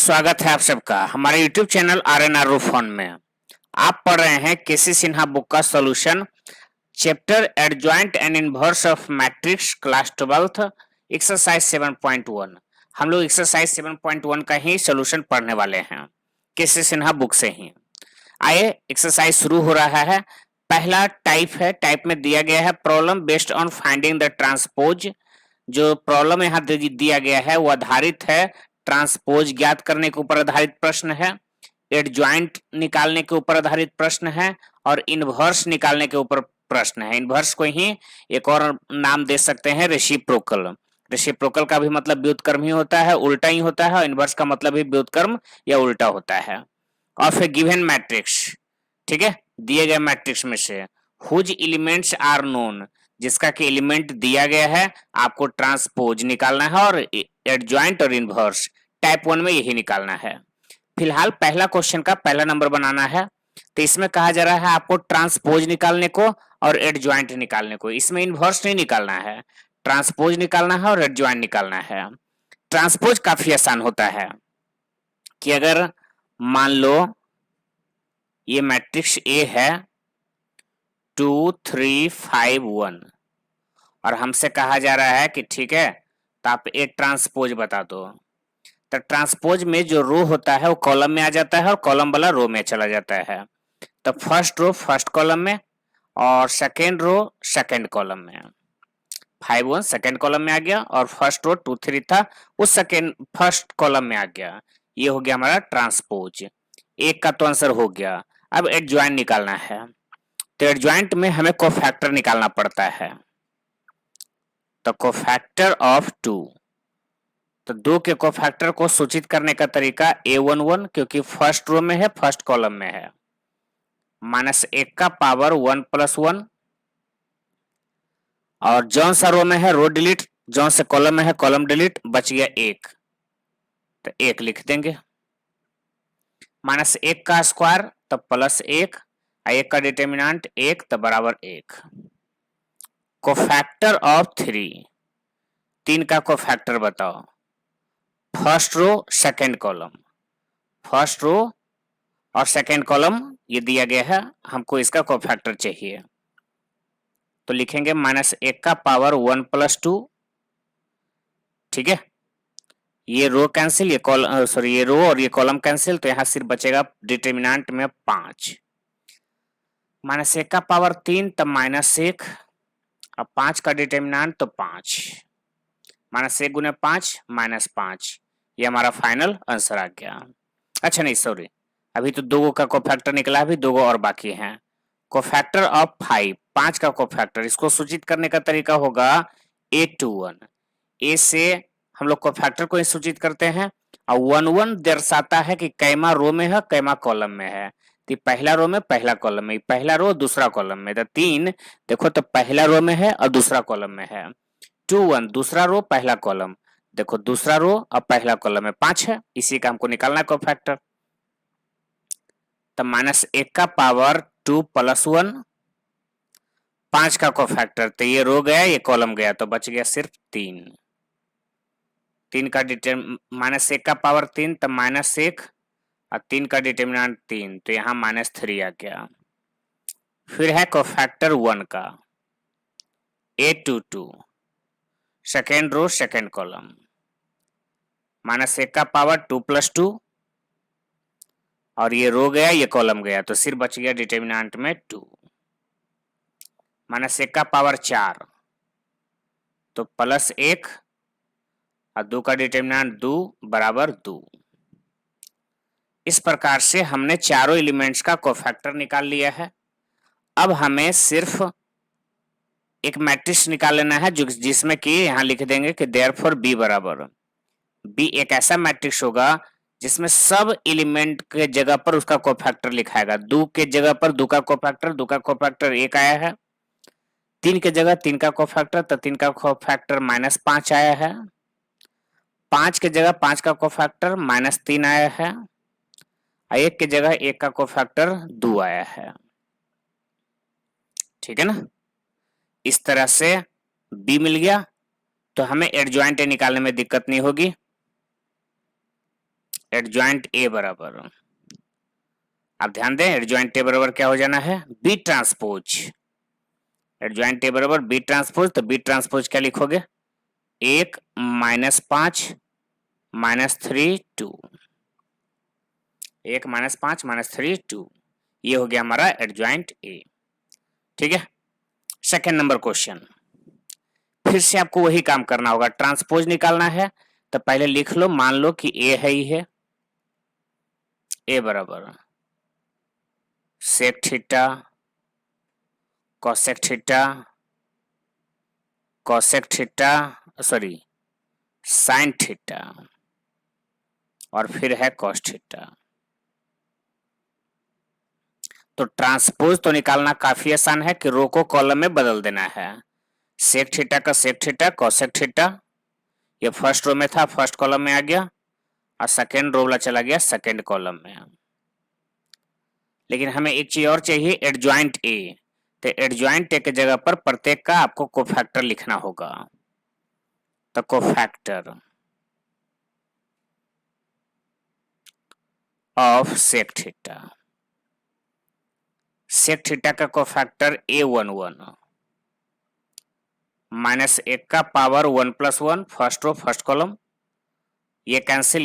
स्वागत है आप सबका हमारे YouTube चैनल RNR रूफॉन में। आप पढ़ रहे हैं केसी सिन्हा बुक का solution chapter adjoint and inverse of matrix class 12 exercise 7.1। हम लोग एक्सरसाइज 7.1 का ही सॉल्यूशन पढ़ने वाले हैं केसी सिन्हा बुक से ही। आइए एक्सरसाइज शुरू हो रहा है। पहला टाइप है, टाइप में दिया गया है problem based on finding the transpose. जो प्रॉब्लम यहाँ दिया गया है वो आधारित है ट्रांसपोज ज्ञात करने के ऊपर आधारित प्रश्न है, एडजॉइंट निकालने के ऊपर आधारित प्रश्न है और इनवर्स निकालने के ऊपर प्रश्न है। इनवर्स को ही एक और नाम दे सकते हैं रेसिप्रोकल। रेसिप्रोकल का भी मतलब व्युत्क्रम ही होता है, उल्टा ही होता है, और इनवर्स का मतलब भी व्युत्क्रम या उल्टा होता है। और फिर गिवन मैट्रिक्स, ठीक है, दिए गए मैट्रिक्स में से हुज एलिमेंट्स आर नोन, जिसका कि एलिमेंट दिया गया है, आपको ट्रांसपोज निकालना है और एडजॉइंट और इनवर्स टाइप 1 में यही निकालना है। फिलहाल पहला क्वेश्चन का पहला नंबर बनाना है, तो इसमें कहा जा रहा है आपको ट्रांसपोज निकालने को और एडजॉइंट निकालने को। इसमें इनवर्स नहीं निकालना है, ट्रांसपोज निकालना है और एडजॉइंट निकालना है। ट्रांसपोज काफी आसान होता है कि अगर मान लो ये मैट्रिक्स ए है 2 3 5 1 और हमसे कहा जा रहा है कि ठीक है तो आप ए ट्रांसपोज बता दो। तो ट्रांसपोज में जो रो होता है वो कॉलम में आ जाता है और कॉलम वाला रो में चला जाता है। तो फर्स्ट रो फर्स्ट कॉलम में और सेकेंड रो सेकेंड कॉलम में। 5 1 सेकेंड कॉलम में आ गया और फर्स्ट रो 2 3 था उस सेकेंड फर्स्ट कॉलम में आ गया। ये हो गया हमारा ट्रांसपोज। एक का तो आंसर हो गया। अब एडजॉइंट निकालना है, तो एडजॉइंट में हमें कोफैक्टर निकालना पड़ता है। तो कोफैक्टर ऑफ 2, तो 2 के कोफैक्टर को सूचित करने का तरीका A11 क्योंकि फर्स्ट रो में है, फर्स्ट कॉलम में है, -1 का पावर 1 + 1 और जौन सा रो में है रो डिलीट, जौन से कॉलम में है कॉलम डिलीट, बच गया 1, तो 1 लिख देंगे। -1 का स्क्वायर तो +1, 1 का डिटर्मिनेंट 1 तो बराबर 1। कोफैक्टर ऑफ 3 का कोफैक्टर बताओ। First row second column, first row और सेकेंड कॉलम ये दिया गया है, हमको इसका कोफैक्टर चाहिए। तो लिखेंगे -1 का पावर 1 + 2, ठीक है। ये रो कैंसिल, ये कॉलम सॉरी ये रो और ये कॉलम कैंसिल, तो यहां सिर्फ बचेगा डिटर्मिनेंट में 5। -1 का पावर 3 तब -1 और 5 का डिटर्मिनेंट तो 5, -1 गुने 5 -5, ये हमारा फाइनल आंसर आ गया। अच्छा नहीं सॉरी, अभी तो 2 का कोफैक्टर निकला, अभी 2 और बाकी हैं। कोफैक्टर ऑफ 5 का कोफैक्टर, इसको सूचित करने का तरीका होगा A21। ए से हम लोग कोफैक्टर को सूचित करते हैं और 1 दर्शाता है कि कैमा रो में है कैमा कॉलम में है। तो पहला रो में पहला कॉलम में, पहला रो दूसरा कॉलम में, तो 3 देखो तो पहला रो में है और दूसरा कॉलम में है। 2 1 दूसरा रो पहला कॉलम, देखो दूसरा रो और पहला कॉलम में 5 है, इसी का हमको निकालना है कोफैक्टर। तो -1 का पावर 2 + 1, 5 का कोफैक्टर, तो ये रो गया ये कॉलम गया तो बच गया सिर्फ 3। 3 का -1 का पावर 3 तो -1 और 3 का डिटर्मिनेंट 3, तो यहाँ -3 आ गया। फिर है कोफैक्टर 1 का A22, second row second column, -1 का पावर 2 + 2 और ये रो गया ये कॉलम गया तो सिर्फ बच गया डिटर्मिनेंट में 2। -1 का पावर 4 तो +1 और 2 का डिटर्मिनेंट 2 बराबर 2। इस प्रकार से हमने चारों एलिमेंट्स का कोफैक्टर निकाल लिया है। अब हमें सिर्फ एक मैट्रिक्स निकाल लेना है जो जिसमें कि यहां लिख देंगे कि देयरफॉर B बराबर, B एक ऐसा मैट्रिक्स होगा जिसमें सब एलिमेंट के जगह पर उसका कोफैक्टर लिखाएगा। 2 के जगह पर 2 का कोफैक्टर, 2 का कोफैक्टर 1 आया है। 3 के जगह 3 का कोफैक्टर, तो 3 का कोफैक्टर -5 आया है। 5 के जगह 5 का कोफैक्टर -3 आया है। 1 के जगह 1 का कोफैक्टर 2 आया है, ठीक है ना। इस तरह से B मिल गया तो हमें एडजॉइंट निकालने में दिक्कत नहीं होगी। एडजॉइंट ए बराबर, आप ध्यान दें, एडजॉइंट ए बराबर क्या हो जाना है, बी ट्रांसपोज। एडजॉइंट ए बराबर बी ट्रांसपोज, तो बी ट्रांसपोज क्या लिखोगे, 1 -5 -3 2, 1 -5 -3 2, ये हो गया हमारा एडजॉइंट ए। ठीक है, सेकेंड नंबर क्वेश्चन, फिर से आपको वही काम करना होगा, ट्रांसपोज निकालना है तो पहले लिख लो, मान लो कि ए है ही है, ए बराबर sec theta cosec theta cosec theta sorry sine theta और फिर है कॉस थीटा। तो ट्रांसपोज तो निकालना काफी आसान है कि रो को कॉलम में बदल देना है, सेक थीटा का सेक थीटा कोसेक थीटा, ये फर्स्ट रो में था फर्स्ट कॉलम में आ गया, और सेकेंड रो वाला चला गया सेकेंड कॉलम में। लेकिन हमें एक चीज और चाहिए, एडजॉइंट ए, तो एडजॉइंट ए के जगह पर प्रत्येक का आपको कोफैक्टर लिखना होगा, तो cofactor of sec theta, sec theta का कोफैक्टर A11 -1 का power 1 + 1, first row first column, ये कैंसिल,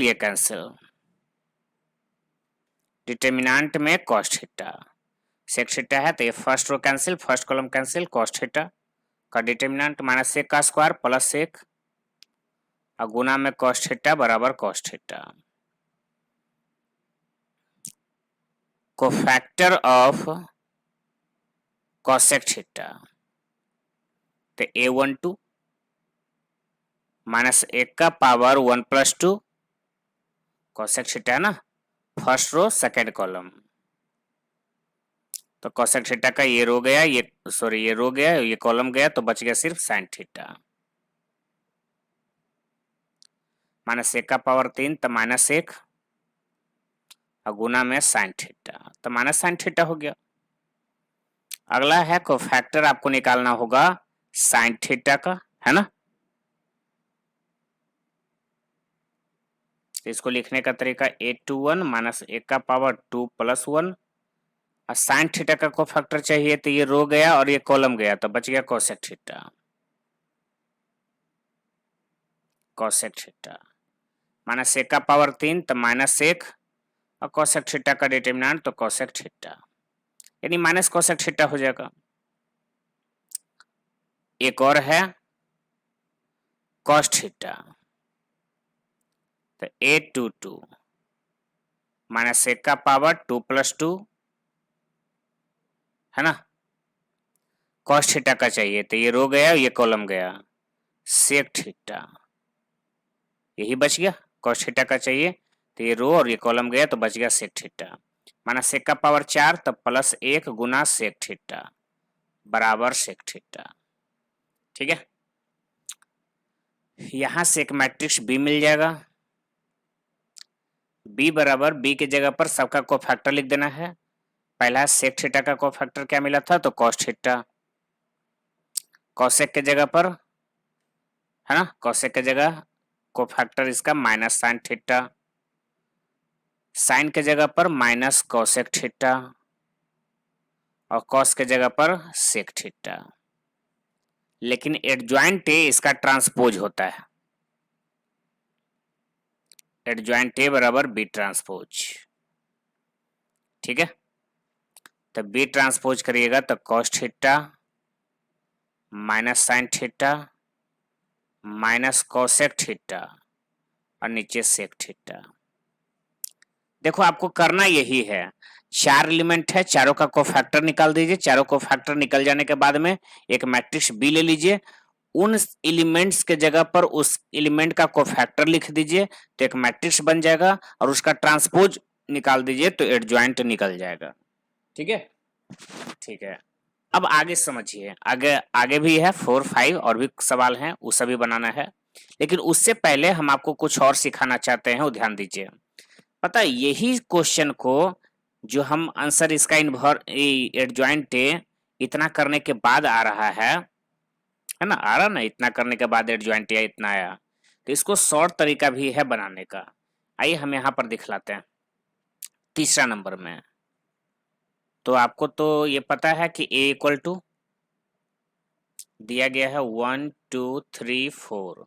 डिटर्मिनेंट में कॉस थीटा, सेक थीटा है तो ये first row cancel, first column cancel, cos theta का डिटर्मिनेंट -1 का स्क्वायर +1 और गुना में कॉस थीटा बराबर cos theta. Cofactor of cosec theta, तो A12 -1 का पावर 1 + 2, कोसेक थीटा है ना, फर्स्ट रो सेकेंड कॉलम, तो कोसेक थीटा का ये रो गया, ये रो गया, ये कॉलम गया, तो बच गया सिर्फ साइन थीटा, -1 का पावर 3 तो -1 और गुना में साइन थीटा, तो माइनस साइन थीटा हो गया। अगला है कोफैक्टर आपको निकालना होगा साइन थीटा का, है ना, इसको लिखने का तरीका A21 -1 का पावर 2 + 1 और साइन थीटा का कोफैक्टर चाहिए, तो ये रो गया और ये कॉलम गया, तो बच गया कोसेक थीटा, कोसेक थीटा -1 का पावर 3 तो -1 और कोसेक थीटा का डिटर्मिनेंट तो कोसेक थीटा, यानी माइनस कोसेक थीटा हो जाएगा। एक और है कॉस थीटा, तो A22 -1 का पावर 2 + 2, है ना, कॉस थीटा का चाहिए, तो ये रो गया ये कॉलम गया, सेक थीटा, यही बच गया, कॉस थीटा का चाहिए तो ये रो और ये कॉलम गया, तो बच गया सेक थीटा, -1 का पावर 4 तो +1 गुना सेक थीटा बराबर सेक थीटा। ठीक है, यहां से एक मैट्रिक्स बी मिल जाएगा, बी बराबर बी की जगह पर सबका कोफैक्टर लिख देना है। पहला सेक थीटा का कोफैक्टर क्या मिला था, तो कॉस थीटा, कॉसेक के जगह पर, है ना, कॉसेक के जगह कोफैक्टर इसका माइनस साइन थीटा, साइन के जगह पर माइनस कोसेक थीटा और कॉस के जगह पर सेक थीटा। लेकिन एडजॉइंट ए इसका ट्रांसपोज होता है, एडजॉइंट ए बराबर बी ट्रांसपोज। ठीक है, तो बी ट्रांसपोज करिएगा तो cos theta minus sine theta minus cosec theta और नीचे सेक थीटा। देखो आपको करना यही है, 4 एलिमेंट है, चारों का कोफैक्टर निकाल दीजिए, चारों कोफैक्टर निकल जाने के बाद में एक मैट्रिक्स बी ले लीजिए, उन एलिमेंट्स के जगह पर उस एलिमेंट का कोफैक्टर लिख दीजिए, तो एक मैट्रिक्स बन जाएगा और उसका ट्रांसपोज निकाल दीजिए तो एडजॉइंट निकल जाएगा। ठीक है, ठीक है, अब आगे समझिए, आगे भी है 4, 5 और भी सवाल हैं, वो सभी बनाना है, लेकिन उससे पहले हम आपको कुछ और सिखाना चाहते हैं, वो ध्यान दीजिए। पता है यही क्वेश्चन को जो हम आंसर इसका एडजॉइंट इतना करने के बाद आ रहा है ना, आ रहा ना, इतना करने के बाद एडजॉइंट या इतना आया, तो इसको शॉर्ट तरीका भी है बनाने का। आइए हम यहाँ पर दिखलाते हैं तीसरा नंबर में। तो आपको तो ये पता है कि a इक्वल टू दिया गया है 1 2 3 4।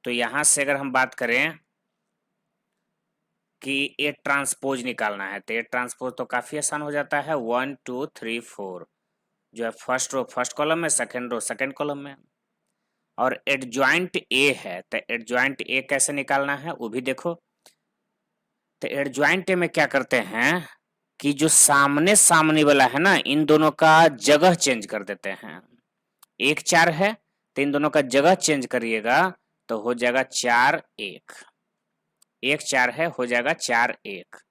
तो यहाँ से अगर हम बात करें कि ए ट्रांसपोज निकालना है तो ए ट्रांसपोज तो काफ़ी आसान हो जाता है। 1 2 3 4 जो है फर्स्ट रो फर्स्ट कॉलम में, सेकंड रो सेकंड कॉलम में। और एडजॉइंट ए है तो एडजॉइंट ए कैसे निकालना है वो भी देखो। तो एडजॉइंट ए में क्या करते हैं कि जो सामने सामने वाला है ना, इन दोनों का जगह चेंज कर देते हैं। 1 4 है तो इन दोनों का जगह चेंज करिएगा तो हो जाएगा 4 1। 1 4 है हो जाएगा 4 1।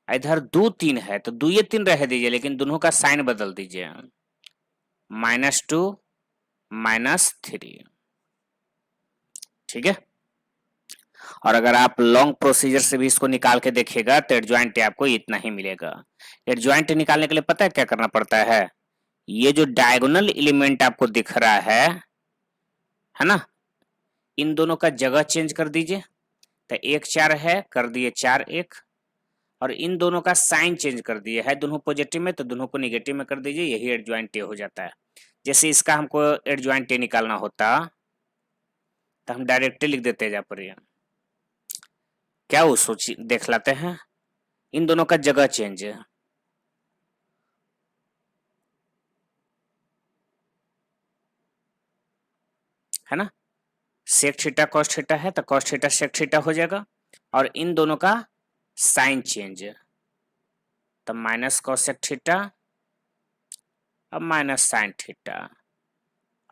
इधर 2 3 है तो 2 ये 3 रह दीजिए, लेकिन दोनों का साइन बदल दीजिए, -2 -3। ठीक है। और अगर आप लॉन्ग प्रोसीजर से भी इसको निकाल के देखिएगा तो एडजॉइंट आपको इतना ही मिलेगा। एडजॉइंट निकालने के लिए पता है क्या करना पड़ता है? ये जो डायगोनल एलिमेंट आपको दिख रहा है ना, इन दोनों का जगह चेंज कर दीजिए। तो 1 4 है कर दिए 4 1, और इन दोनों का साइन चेंज कर दिए, है दोनों पॉजिटिव में तो दोनों को निगेटिव में कर दीजिए, यही एडजॉइंट ए हो जाता है। जैसे इसका हमको एडजॉइंट ए निकालना होता तो हम डायरेक्टली लिख देते जा पर, क्या वो सोची देख लाते हैं। इन दोनों का जगह चेंज है ना, सेक थीटा कॉस थीटा है तो कॉस थीटा सेक थीटा हो जाएगा। और इन दोनों का साइन चेंज तो माइनस कॉसेक थीटा अब माइनस साइन थीटा।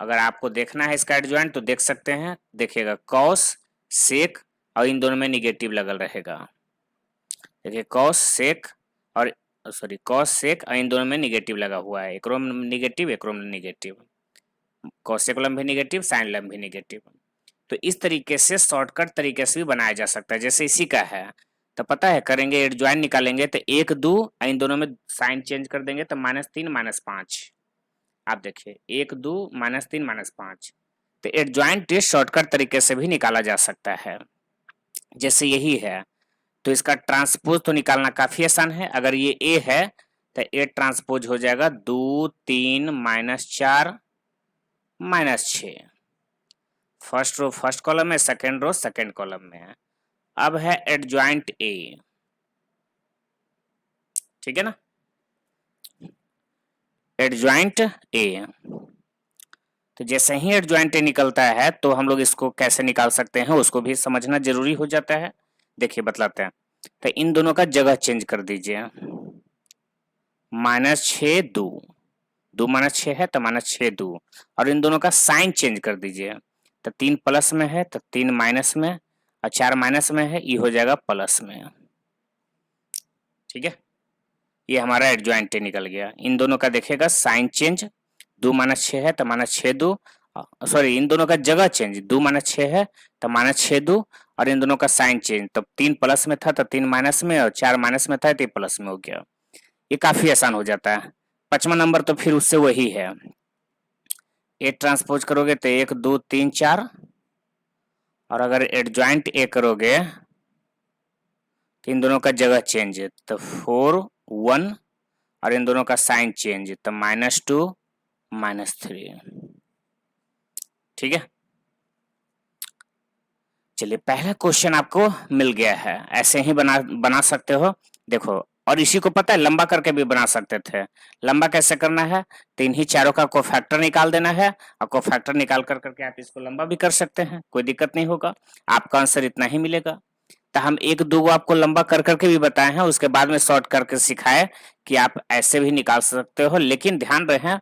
अगर आपको देखना है इसका एडजॉइंट तो देख सकते हैं, देखिएगा कॉस सेक और इन दोनों में निगेटिव लगल रहेगा। देखिए कॉस सेक और सॉरी कॉस सेक और इन दोनों में निगेटिव लगा हुआ है, एक रो में निगेटिव एक रो में निगेटिव, कॉसेक लम भी निगेटिव साइन लम भी निगेटिव। तो इस तरीके से शॉर्टकट तरीके से भी बनाया जा सकता है। जैसे इसी का है तो पता है करेंगे एडजॉइंट निकालेंगे तो 1 2 इन दोनों में साइन चेंज कर देंगे तो -3 -5। आप देखिए 1 2 -3 -5। तो एडजॉइंट शॉर्टकट तरीके से भी निकाला जा सकता है। जैसे यही है तो इसका ट्रांसपोज तो निकालना काफी आसान है। अगर ये ए है तो ए ट्रांसपोज हो जाएगा 2 3 -4 -6। फर्स्ट रो फर्स्ट कॉलम में, सेकेंड रो सेकेंड कॉलम में है। अब है एडजॉइंट ए, ठीक है ना, एडजॉइंट ए। तो जैसे ही एडजॉइंट ए निकलता है तो हम लोग इसको कैसे निकाल सकते हैं उसको भी समझना जरूरी हो जाता है। देखिए बतलाते हैं। तो इन दोनों का जगह चेंज कर दीजिए, -6 2, 2 -6 है तो -6 2, और इन दोनों का साइन चेंज कर दीजिए। तो 3 प्लस में है तो 3 माइनस में, और 4 माइनस में है ये हो जाएगा प्लस में। ठीक है, ये हमारा एडजॉइंट निकल गया। इन दोनों का देखेगा साइन चेंज, 2 -6 है तो -6 2, सॉरी इन दोनों का जगह चेंज, 2 -6 है तो -6 2, और इन दोनों का साइन चेंज, तो 3 प्लस में था तो 3 माइनस में, और 4 माइनस में था तो प्लस में हो गया। ये काफी आसान हो जाता है। 5वां नंबर तो फिर उससे वही है, ए ट्रांसपोज करोगे तो 1 2 3 4, और अगर एडजॉइंट ए करोगे तो इन दोनों का जगह चेंज तो 4 1, और इन दोनों का साइन चेंज तो -2 -3। ठीक है, चलिए पहला क्वेश्चन आपको मिल गया है। ऐसे ही बना सकते हो। देखो, और इसी को पता है लंबा करके भी बना सकते थे। लंबा कैसे करना है तो इन्हीं चारों का कोफैक्टर निकाल देना है, और कोफैक्टर निकाल करके आप इसको लंबा भी कर सकते हैं, कोई दिक्कत नहीं होगा। आपका आंसर इतना ही मिलेगा। तो हम 1 2 आपको लंबा कर करके भी बताए हैं, उसके बाद में शॉर्ट करके सिखाए कि आप ऐसे भी निकाल सकते हो। लेकिन ध्यान रहे,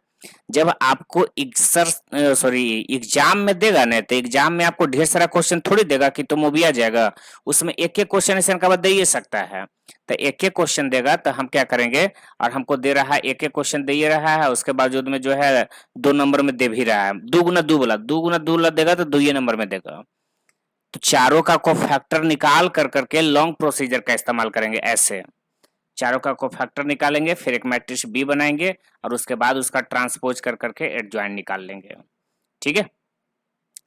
जब आपको एग्जाम में देगा ना तो एग्जाम में आपको ढेर सारा क्वेश्चन थोड़ी देगा कि तुम वो भी आ जाएगा। उसमें एक एक क्वेश्चन ऐसे का दे ही सकता है। तो एक एक क्वेश्चन देगा तो हम क्या करेंगे, और हमको दे रहा है एक एक क्वेश्चन दे ही रहा है, उसके बावजूद में जो है 2 नंबर में दे भी रहा है। 2 गुना 2 वाला 2 गुना 2 वाला देगा तो 2 नंबर में देगा। तो चारों का कोफैक्टर निकाल कर करके लॉन्ग प्रोसीजर का इस्तेमाल करेंगे। ऐसे चारों का कोफैक्टर निकालेंगे, फिर एक मैट्रिक्स बी बनाएंगे, और उसके बाद उसका ट्रांसपोज कर करके एडजॉइंट निकाल लेंगे। ठीक है,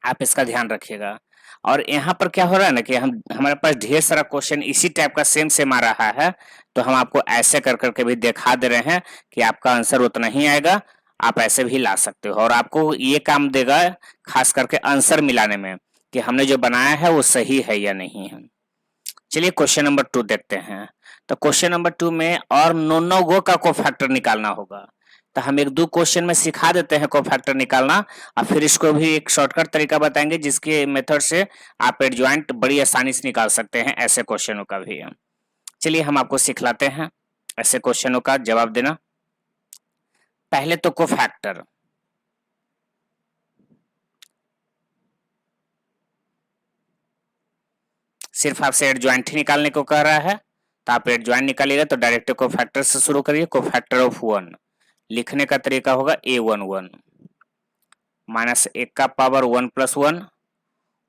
आप इसका ध्यान रखिएगा। और यहाँ पर क्या हो रहा है ना कि हमारे पास ढेर सारा क्वेश्चन इसी टाइप का सेम आ रहा है, तो हम आपको ऐसे कर करके भी दिखा दे रहे हैं कि आपका आंसर उतना ही आएगा, आप ऐसे भी ला सकते हो और आपको ये काम देगा खास करके आंसर मिलाने में कि हमने जो बनाया है वो सही है या नहीं है। चलिए क्वेश्चन नंबर 2 देखते हैं। तो क्वेश्चन नंबर 2 में और नो गो का कोफैक्टर निकालना होगा। तो हम एक दो क्वेश्चन में सिखा देते हैं कोफैक्टर निकालना, और फिर इसको भी एक शॉर्टकट तरीका बताएंगे जिसके मेथड से आप एडजॉइंट बड़ी आसानी से निकाल सकते हैं ऐसे क्वेश्चनों का भी। चलिए हम आपको सिखलाते हैं ऐसे क्वेश्चनों का जवाब देना। पहले तो कोफैक्टर, सिर्फ आपसे एडजॉइंट ही निकालने को कह रहा है, तो आप एडजॉइंट निकालिएगा तो डायरेक्ट कोफैक्टर से शुरू करिए। कोफैक्टर ऑफ 1 लिखने का तरीका होगा A11 माइनस 1 का पावर 1 प्लस 1,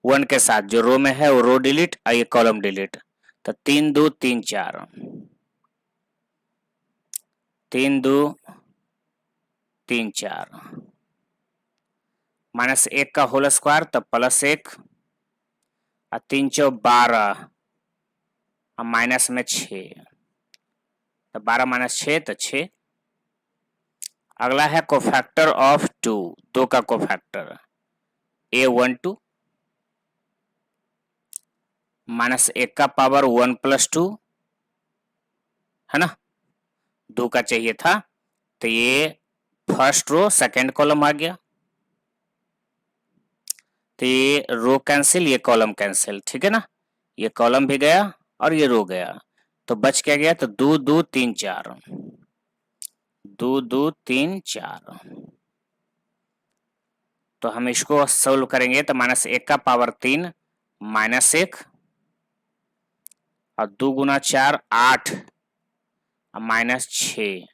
1 के साथ जो रो में है वो रो डिलीट और ये कॉलम डिलीट, तो 3 2 3 4, 3 2 3 4 माइनस 1 का होल स्क्वायर तो प्लस 1 और 3 चौ 12 और माइनस में 6, तो 12 माइनस 6 तो 6। अगला है कोफैक्टर ऑफ 2, 2 का कोफैक्टर A12 माइनस 1 का पावर 1 प्लस 2 है ना, 2 का चाहिए था, तो ये फर्स्ट रो सेकंड कॉलम आ गया, तो ये रो कैंसिल ये कॉलम कैंसिल, ठीक है ना, ये कॉलम भी गया और ये रो गया, तो बच क्या गया, तो 2 2 3 4, 2 2 3 4। तो हम इसको सोल्व करेंगे तो माइनस 1 का पावर 3 माइनस 1 और 2 गुना 4 8 और माइनस 6,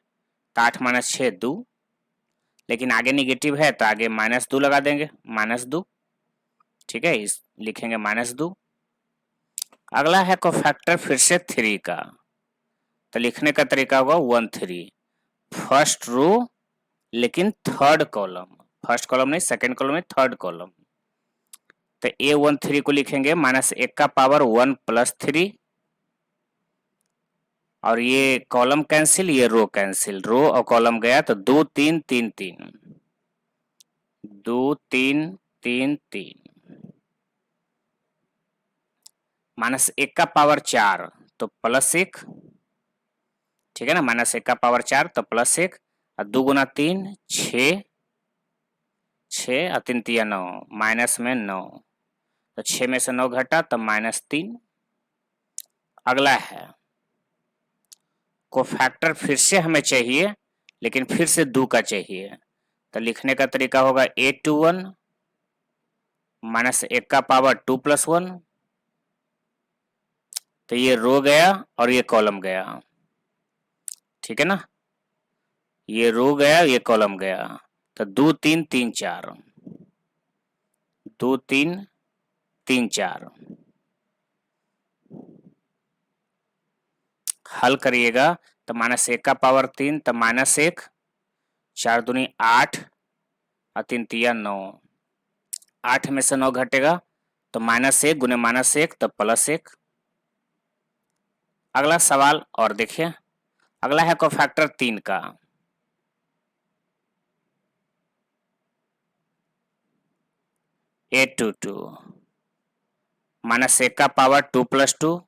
तो 8 माइनस 6 2, लेकिन आगे निगेटिव है तो आगे माइनस 2 लगा देंगे, माइनस 2, ठीक है, इस लिखेंगे माइनस 2। अगला है कोफैक्टर फिर से 3 का, तो लिखने का तरीका होगा 1 3 फर्स्ट रो लेकिन थर्ड कॉलम, फर्स्ट कॉलम नहीं सेकंड कॉलम में थर्ड कॉलम, तो A13 को लिखेंगे माइनस 1 का पावर 1 प्लस 3 और ये कॉलम कैंसिल ये रो कैंसिल, रो और कॉलम गया तो 2 3 3 3, 2 3 3 3 माइनस 1 का पावर 4 तो प्लस 1, ठीक है ना, माइनस 1 का पावर 4 तो प्लस 1 और 2 गुना 3 6, 6 और 3 3 9 माइनस में 9, तो 6 में से 9 घटा तो माइनस 3। अगला है कोफैक्टर फिर से हमें चाहिए लेकिन फिर से 2 का चाहिए, तो लिखने का तरीका होगा A21 माइनस 1 का पावर 2 प्लस 1, तो ये रो गया और ये कॉलम गया, ठीक है ना, ये रो गया ये कॉलम गया, तो 2 3 3 4, 2 3 3 4 हल करिएगा तो माइनस 1 का पावर 3 तो माइनस 1, 4 दूनी 8 और 3 3 9, 8 में से 9 घटेगा तो माइनस 1 गुने माइनस 1 तो प्लस 1। अगला सवाल और देखिए, अगला है कोफैक्टर 3 का, A22 माइनस 1 का पावर 2 प्लस 2,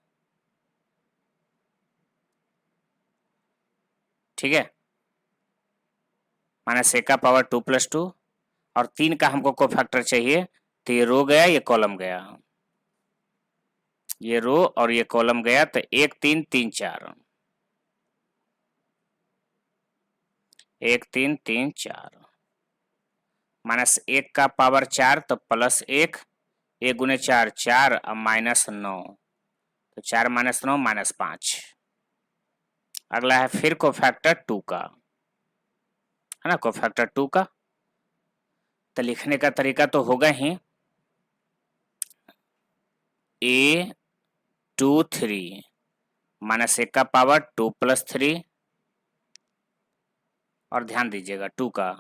ठीक है, माइनस 1 का पावर 2 प्लस 2 और 3 का हमको कोफैक्टर चाहिए, तो ये रो गया ये कॉलम गया, ये रो और ये कॉलम गया, तो 1 3 3 4, 1 3 3 4 माइनस 1 का पावर 4 तो प्लस 1, 1 गुने 4 4 और माइनस 9, तो 4 माइनस 9 माइनस 5। अगला है फिर कोफैक्टर 2 का, है ना, कोफैक्टर 2 का, तो लिखने का तरीका तो होगा ही A23 माइनस 1 का पावर 2 प्लस 3 और ध्यान दीजिएगा 2 का,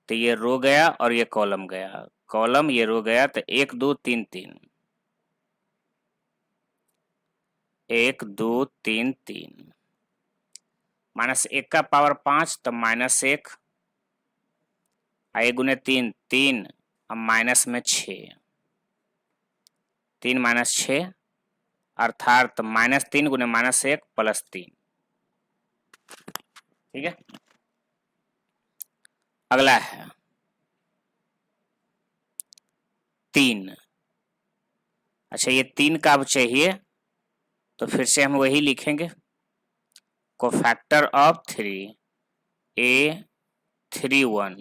तो ये रो गया और ये कॉलम गया, कॉलम ये रो गया, तो 1 2 3 3, 1 2 3 3, -1 का पावर 5 तो -1, 1 गुने 3 3, अब माइनस में 6, 3 - 6 अर्थात -3 गुने -1 +3। ठीक है, अगला है 3। अच्छा, ये 3 का अब चाहिए तो फिर से हम वही लिखेंगे, कोफैक्टर ऑफ 3 a 3 1,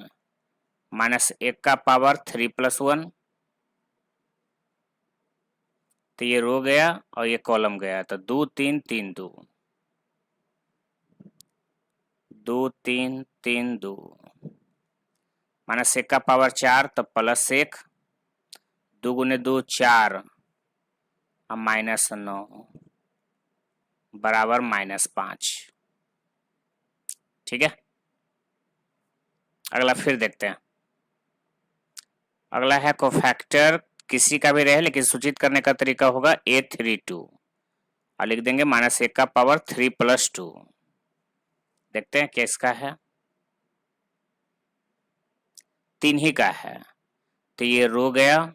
-1 का पावर 3 + 1, तो ये रो गया और ये कॉलम गया, तो 2 3 3 2, 2 3 3 2, -1 का पावर 4 तो +1, 2 गुने 2 4 और -9 बराबर -5। ठीक है, अगला फिर देखते हैं। अगला है कोफैक्टर किसी का भी रहे लेकिन सूचित करने का तरीका होगा A32 और लिख देंगे -1 का पावर 3 + 2। देखते हैं किसका है, 3 ही का है, तो ये रो गया,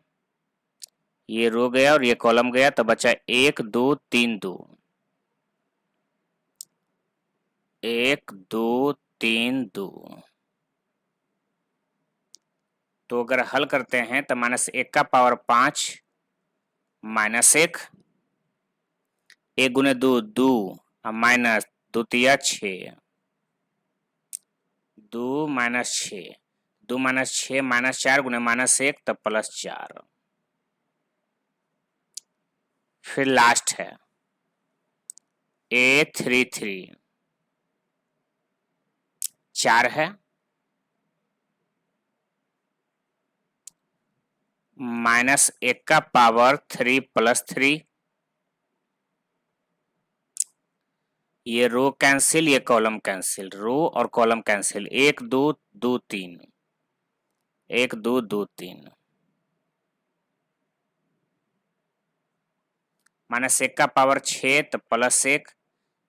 ये रो गया और ये कॉलम गया, तो बचा 1 2 3 2, 1 2 3 2। तो अगर हल करते हैं तो -1 का पावर 5 -1, 1 गुने 2 2 और माइनस 2 तिया 6, 2 - 6, 2 - 6 -4 गुने -1 तो +4। फिर लास्ट है A33, 4 है, -1 का पावर 3 + 3, ये रो कैंसिल, ये कॉलम कैंसिल, रो और कॉलम कैंसिल, 1 2 2 3, 1 2 2 3, -1 का पावर 6 तो +1,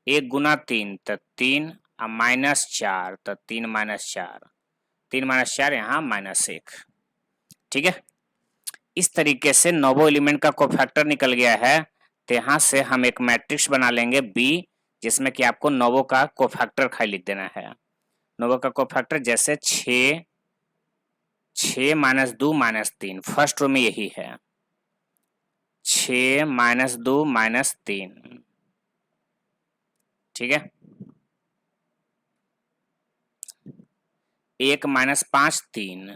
1 गुना 3 तो 3 और -4 तो 3 - 4, 3 - 4 यहाँ -1। ठीक है, इस तरीके से नोवो एलिमेंट का कोफैक्टर निकल गया है। तो यहाँ से हम एक मैट्रिक्स बना लेंगे B, जिसमें कि आपको नोवो का कोफैक्टर खाली लिख देना है। नोवो का कोफैक्टर जैसे 6 6 - 2 - 3, फर्स्ट रो में यही है, 6 - 2 - 3। ठीक है, 1 - 5 3,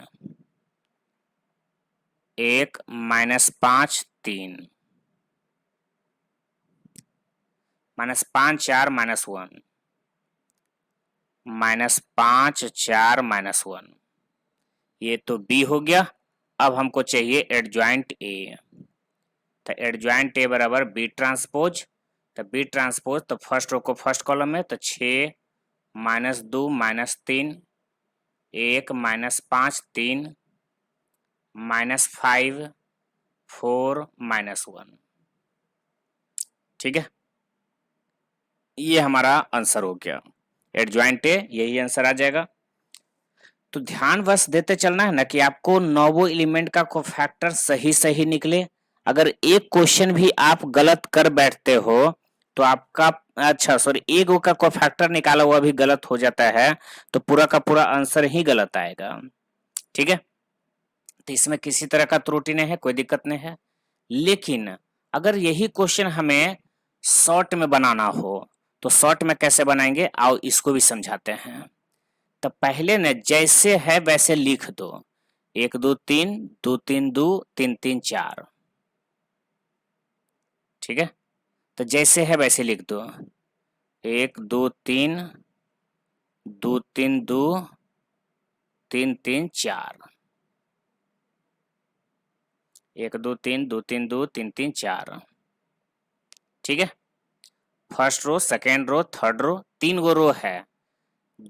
1 - 5 3, -5 4 - 1, -5 4 - 1, ये तो B हो गया। अब हमको चाहिए एडजॉइंट A, तो एडजॉइंट A बराबर B ट्रांसपोज, तो B ट्रांसपोज तो फर्स्ट रो को फर्स्ट कॉलम में, तो 6 - 2 - 3, 1 - 5 3, -5 4 -1। ठीक है, ये हमारा आंसर हो गया, एडजॉइंट ए यही आंसर आ जाएगा। तो ध्यान बस देते चलना है ना कि आपको नोवो एलिमेंट का कोफैक्टर सही सही निकले। अगर एक क्वेश्चन भी आप गलत कर बैठते हो तो आपका, अच्छा सॉरी, एक का कोफैक्टर निकाला हुआ भी गलत हो जाता है तो पूरा का पूरा आंसर ही गलत आएगा। ठीक है, तो इसमें किसी तरह का त्रुटि नहीं है, कोई दिक्कत नहीं है। लेकिन अगर यही क्वेश्चन हमें शॉर्ट में बनाना हो तो शॉर्ट में कैसे बनाएंगे, आओ इसको भी समझाते हैं। तो पहले ने जैसे है वैसे लिख दो, 1 2 3 2 3 2 3 3 4। ठीक है, तो जैसे है वैसे लिख दो, 1 2 3 2 3 2 3 3 4, 1 2 3 2 3 2 3 3 4। ठीक है, first row, second row, third row, 3 गो रो है,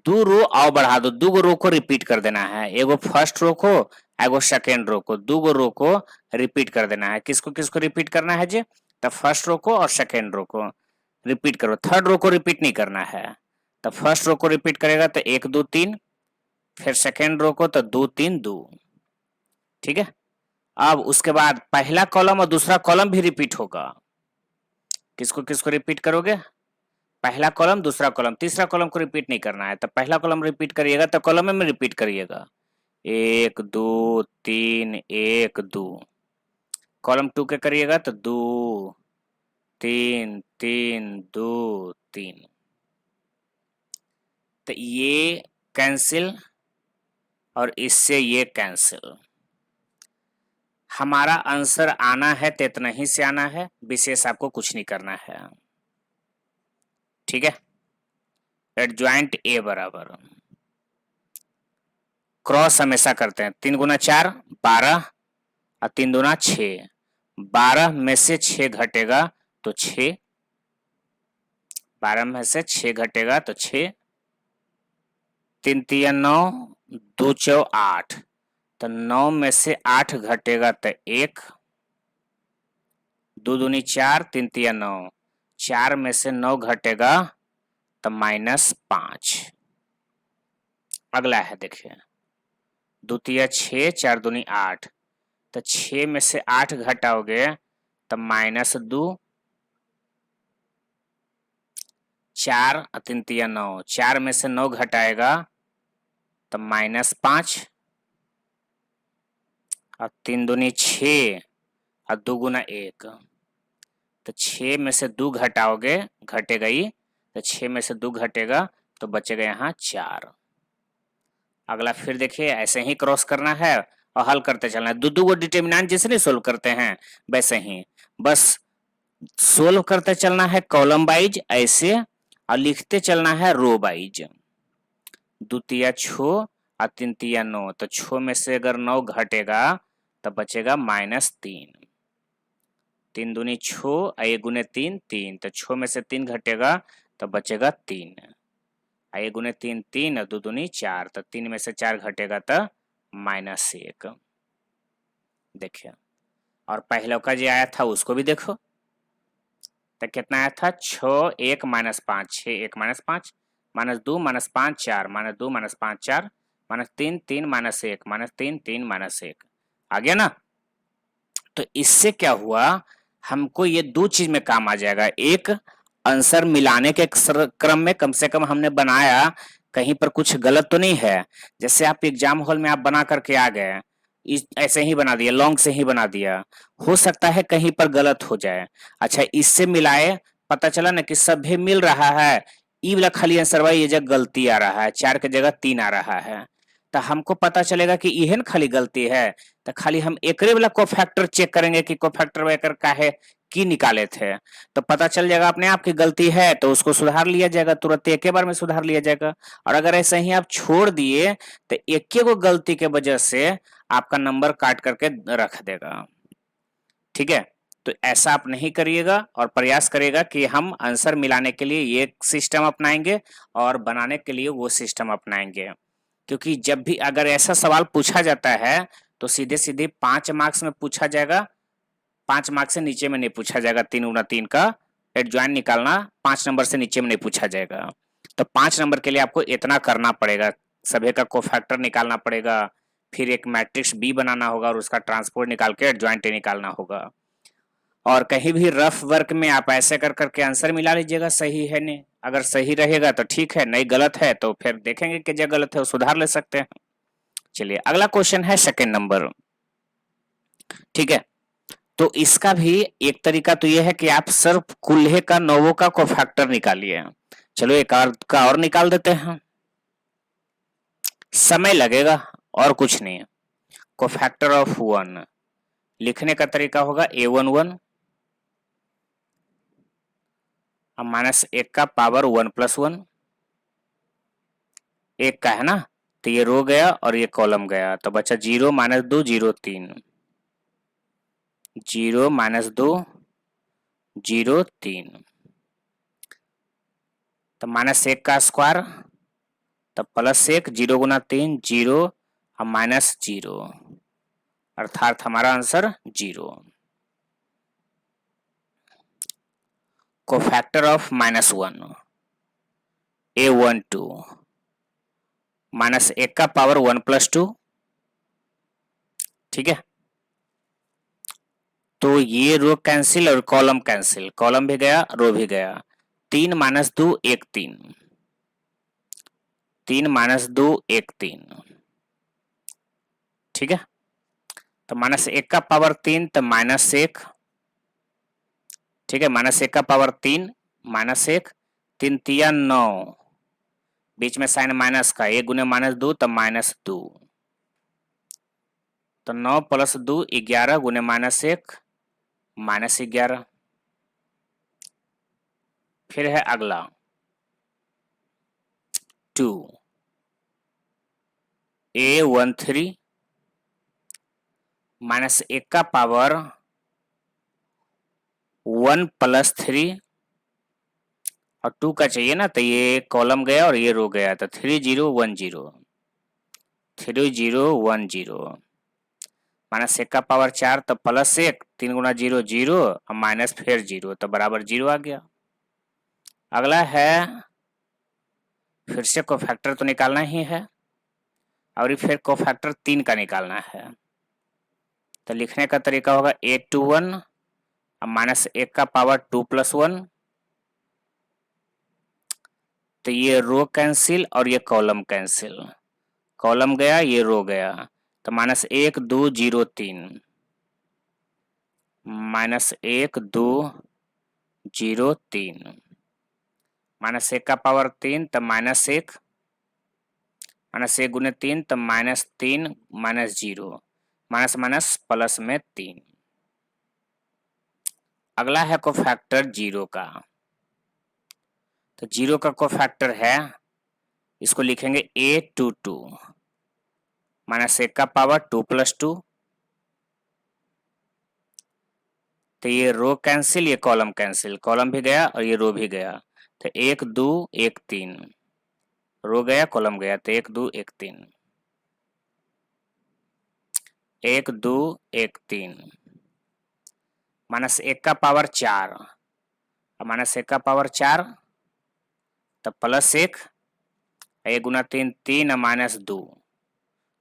2 रो और बढ़ा दो, 2 गो रो को रिपीट कर देना है, एगो फर्स्ट रो को, एगो सेकेंड रो को, 2 गो रो को रिपीट कर देना है। किसको किसको रिपीट करना है जी, तो फर्स्ट रो को और सेकेंड रो को। रिपीट करो, थर्ड रो को रिपीट नहीं करना है। तो फर्स्ट रो को रिपीट करेगा तो 1 2 3, फिर सेकेंड रो को तो 2 3 2। ठीक है, अब उसके बाद पहला कॉलम और दूसरा कॉलम भी रिपीट होगा। किसको किसको रिपीट करोगे? पहला कॉलम, दूसरा कॉलम, तीसरा कॉलम को रिपीट नहीं करना है। तो पहला कॉलम रिपीट करिएगा तो कॉलम में रिपीट करिएगा 1 2 3 1 2। कॉलम 2 के करिएगा तो 2 3 3 2 3। तो ये कैंसिल और इससे ये कैंसिल। हमारा आंसर आना है तो इतना ही से आना है, विशेष आपको कुछ नहीं करना है। ठीक है, एडजॉइंट ए बराबर क्रॉस हमेशा करते हैं। 3 गुना 4 12 और 3 दूना 6। 12 में से 6 घटेगा तो 6, 12 में से 6 घटेगा तो 6, 3 तिया 9, 2 चौ 8, तो 9 में से 8 घटेगा तो 1, 2 दूनी 4, 3 तिया 9, 4 में से 9 घटेगा तो -5। अगला है देखिए, 2 तिया 6, 4 दूनी 8, तो 6 में से 8 घटाओगे तो -2, 4 और 3 तिया 9, 4 में से 9 घटाएगा तो -5, और 3 दूनी 6 और 2 गुना 1, तो 6 में से 2 घटाओगे, घटेगा ही, तो 6 में से 2 घटेगा तो बचेगा यहाँ 4। अगला फिर देखिए, ऐसे ही क्रॉस करना है और हल करते चलना है। दो को डिटर्मिनेंट जैसे नहीं सोल्व करते हैं वैसे ही बस सोल्व करते चलना है कॉलम वाइज ऐसे, और लिखते चलना है रो वाइज। 2 तिया 6 और 3 तिया 9, तो 6 में से अगर 9 घटेगा तो बचेगा -3, 3 दूनी 6 और 1 गुने 3 3, तो 6 में से 3 घटेगा तो बचेगा 3, 1 गुने 3 3 और 2 दूनी 4, तो 3 में से 4 घटेगा तो -1। देखिए, और पहले का जो आया था उसको भी देखो, तो कितना आया था 6 1 -5, 6 1 -5, -2 -5 4, -2 -5 4, -3 3 -1, -3 3 -1 आ गया ना। तो इससे क्या हुआ, हमको ये दो चीज में काम आ जाएगा। एक, आंसर मिलाने के क्रम में कम से कम हमने बनाया, कहीं पर कुछ गलत तो नहीं है। जैसे आप एग्जाम हॉल में आप बना करके आ गए, ऐसे ही बना दिया, लॉन्ग से ही बना दिया, हो सकता है कहीं पर गलत हो जाए। अच्छा, इससे मिलाए, पता चला ना कि सभी मिल रहा है, ई वाला खाली आंसर भाई ये जगह गलती आ रहा है, 4 की जगह 3 आ रहा है। तो हमको पता चलेगा कि यह खाली गलती है, तो खाली हम एकरे वाला कोफैक्टर चेक करेंगे कि कोफैक्टर वेकर का है की निकाले थे, तो पता चल जाएगा अपने आप की गलती है तो उसको सुधार लिया जाएगा, तुरंत एक बार में सुधार लिया जाएगा। और अगर ऐसे ही आप छोड़ दिए तो एक को गलती के वजह से आपका नंबर काट करके रख देगा। ठीक है, तो ऐसा आप नहीं करिएगा और प्रयास करिएगा कि हम आंसर मिलाने के लिए ये सिस्टम अपनाएंगे और बनाने के लिए वो सिस्टम अपनाएंगे। क्योंकि जब भी अगर ऐसा सवाल पूछा जाता है तो सीधे सीधे 5 मार्क्स में पूछा जाएगा, 5 मार्क्स से नीचे में नहीं पूछा जाएगा। 3 गुना 3 का एडजॉइंट निकालना 5 नंबर से नीचे में नहीं पूछा जाएगा। तो 5 नंबर के लिए आपको इतना करना पड़ेगा, सभी का कोफैक्टर निकालना पड़ेगा, फिर एक मैट्रिक्स बी बनाना होगा और उसका ट्रांसपोर्ट निकाल के एडजॉइंट निकालना होगा। और कहीं भी रफ वर्क में आप ऐसे कर करके आंसर मिला लीजिएगा, सही है नहीं, अगर सही रहेगा तो ठीक है, नहीं गलत है तो फिर देखेंगे कि जो गलत है वो सुधार ले सकते हैं। चलिए अगला क्वेश्चन है सेकंड नंबर। ठीक है, तो इसका भी एक तरीका तो यह है कि आप सिर्फ कुल्हे का नोवो का कोफैक्टर निकालिए। चलो एक का और निकाल देते हैं, समय लगेगा और कुछ नहीं है। कोफैक्टर ऑफ 1 लिखने का तरीका होगा A11 और -1 का पावर 1 + 1, 1 का है ना, तो ये रो गया और ये कॉलम गया, तो बचा 0 -2 0 3, 0 -2 0 3, तो -1 का स्क्वायर, तब +1, 0 गुना 3 0 और -0, अर्थात हमारा आंसर 0। कोफैक्टर ऑफ -1 A12 -1 का पावर 1 + 2, ठीक है। तो ये रो कैंसिल और कॉलम कैंसिल, कॉलम भी गया रो भी गया। 3 - 2 1 3, 3 - 2 1 3, ठीक है। तो -1 का पावर 3 तो -1, ठीक है। -1 का पावर 3 -1, 3 तिया 9, बीच में साइन माइनस का, 1 गुने -2 तो -2, तो 9 + 2 11 गुने -1 -11। फिर है अगला 2 A13 -1 का पावर 1 + 3 और 2 का चाहिए ना, तो ये कॉलम गया और ये रो गया, तो 3 0 1 0, 3 0 1 0। -1 का पावर 4 तो +1, 3 गुना 0 0 और माइनस फिर 0, तो बराबर 0 आ गया। अगला है फिर से कोफैक्टर तो निकालना ही है, और ये फिर कोफैक्टर 3 का निकालना है। तो लिखने का तरीका होगा A21 और -1 का पावर 2 + 1, तो ये रो कैंसिल और ये कॉलम कैंसिल, कॉलम गया ये रो गया, तो -1 2 0 3, -1 2 0 3, -1 का पावर 3 तो -1, -1 गुने 3 तो -3 -0, माइनस माइनस प्लस में 3। अगला है कोफैक्टर 0 का, तो 0 का कोफैक्टर है, इसको लिखेंगे A22 -1 का पावर 2 + 2, तो ये रो कैंसिल ये कॉलम कैंसिल, कॉलम भी गया और ये रो भी गया, तो 1 2 1 3, रो गया कॉलम गया, तो 1 2 1 3, 1 2 1 3, -1 का पावर 4, -1 का पावर 4 तो +1, 1 गुना 3 3 और -2,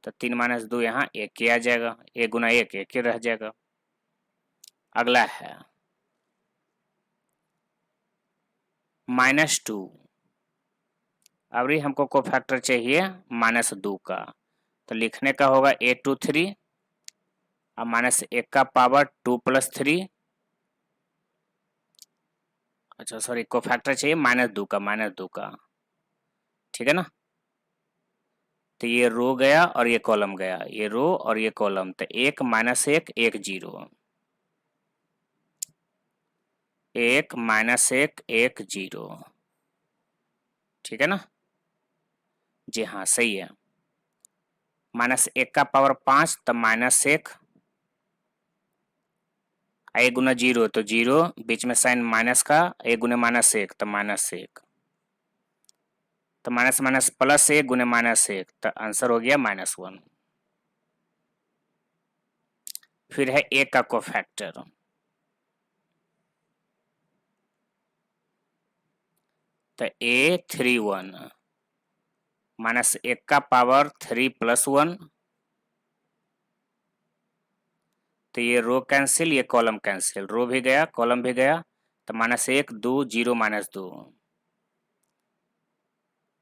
तो 3 - 2 यहाँ 1 ही आ जाएगा, 1 गुना 1 1 ही रह जाएगा। अगला है -2, अब ये हमको कोफैक्टर चाहिए -2 का, तो लिखने का होगा A23 और -1 का पावर 2 + 3, अच्छा सॉरी कोफैक्टर चाहिए -2 का, -2 का, ठीक है ना। तो ये रो गया और ये कॉलम गया, ये रो और ये कॉलम, तो 1 -1 1 0, 1 -1 1 0, ठीक है ना। जी हाँ सही है। -1 का पावर 5 तो -1, 1 गुना 0 तो 0, बीच में साइन माइनस का, 1 गुने -1 तो -1, तो माइनस माइनस प्लस 1 गुने -1, तो आंसर हो गया -1। फिर है 1 का कोफैक्टर, तो A31 -1 का पावर 3 + 1, तो ये रो कैंसिल ये कॉलम कैंसिल, रो भी गया कॉलम भी गया, तो -1 2 0 -2,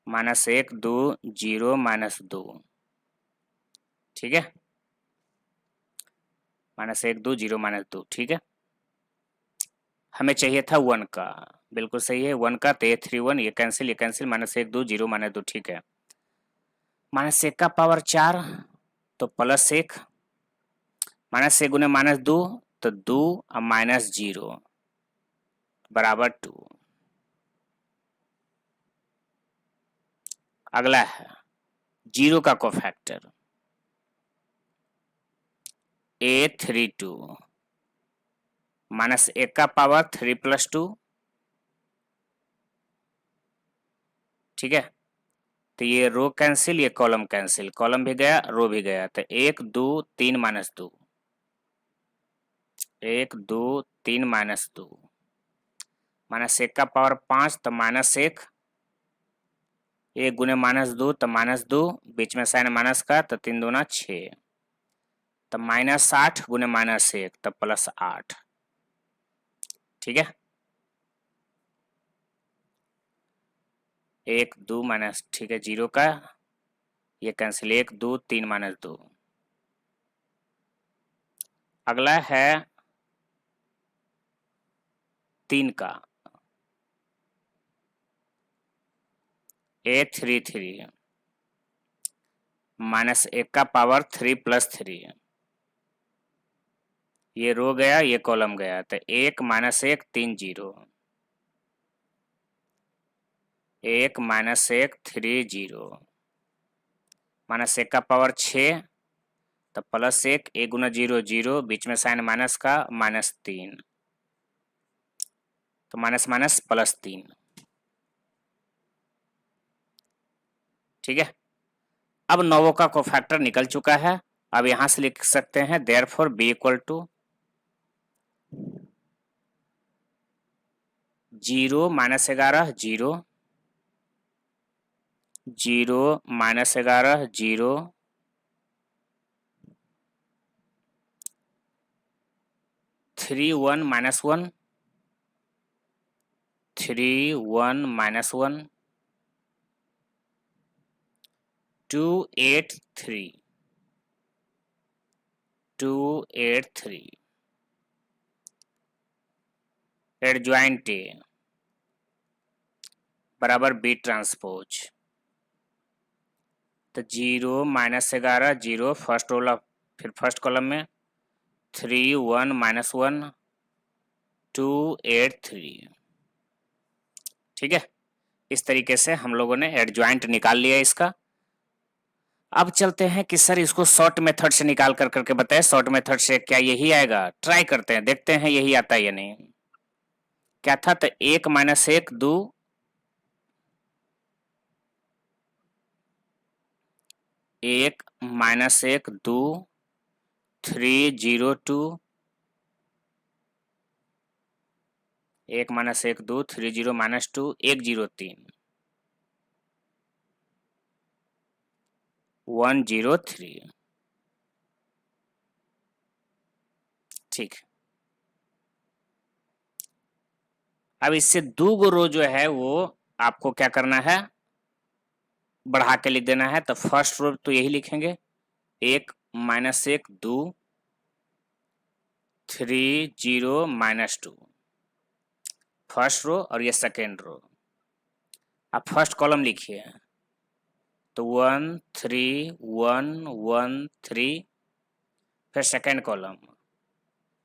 -1 2 0 -2, ठीक है। -1 2 0 -2, ठीक है। हमें चाहिए था 1 का, बिल्कुल सही है 1 का, तो A31 ये कैंसिल -1 2 0 -2, ठीक है। -1 का पावर 4 तो +1, -1 गुने -2 तो 2 और -0 बराबर 2। अगला है 0 का कोफैक्टर A32 -1 का पावर 3 + 2, ठीक है। तो ये रो कैंसिल ये कॉलम कैंसिल, कॉलम भी गया रो भी गया, तो 1 2 3 -2, 1 2 3 -2, -1 का पावर 5 तो -1, 1 गुने -2 तो -2, बीच में साइन माइनस का तो 3 दूना 6, तो -8 गुने -1 तो +8। ठीक है, 1 2 माइनस, ठीक है, 0 का ये कैंसिल, 1 2 3 -2। अगला है 3 का, A33 -1 का पावर 3 + 3, ये रो गया ये कॉलम गया, तो 1 -1 3 0, 1 -1 3 0, -1 का पावर 6 तो +1, 1 गुना 0 0, बीच में साइन माइनस का -3, तो माइनस माइनस +3। ठीक है, अब नौवों का कोफैक्टर निकल चुका है। अब यहां से लिख सकते हैं therefore b equal to 0 -11 0, 0 -11 0, 3 1 -1, 3 1 -1, 2 8 3, 2 8 3, adjoint A बराबर B ट्रांसपोज, तो 0 -11 0 फर्स्ट रोल, फिर फर्स्ट कॉलम में 3 1 -1 2 8 3। ठीक है, इस तरीके से हम लोगों ने एडजॉइंट निकाल लिया इसका। अब चलते हैं कि सर इसको शॉर्ट मेथड से निकाल कर करके बताए, शॉर्ट मेथड से क्या यही आएगा, ट्राई करते हैं, देखते हैं यही आता है या नहीं। क्या था, तो 1 -1 2, 1 -1 2 3 0 2, 1 -1 2 3 0 -2 1 0 3 1 0 3। ठीक, अब इससे दो गो रो जो है वो आपको क्या करना है, बढ़ा के लिख देना है। तो फर्स्ट रो तो यही लिखेंगे, 1 -1 2 3 0 -2, फर्स्ट रो, और ये सेकेंड रो। अब फर्स्ट कॉलम लिखिए, तो 1 3 1 1 3, फिर सेकेंड कॉलम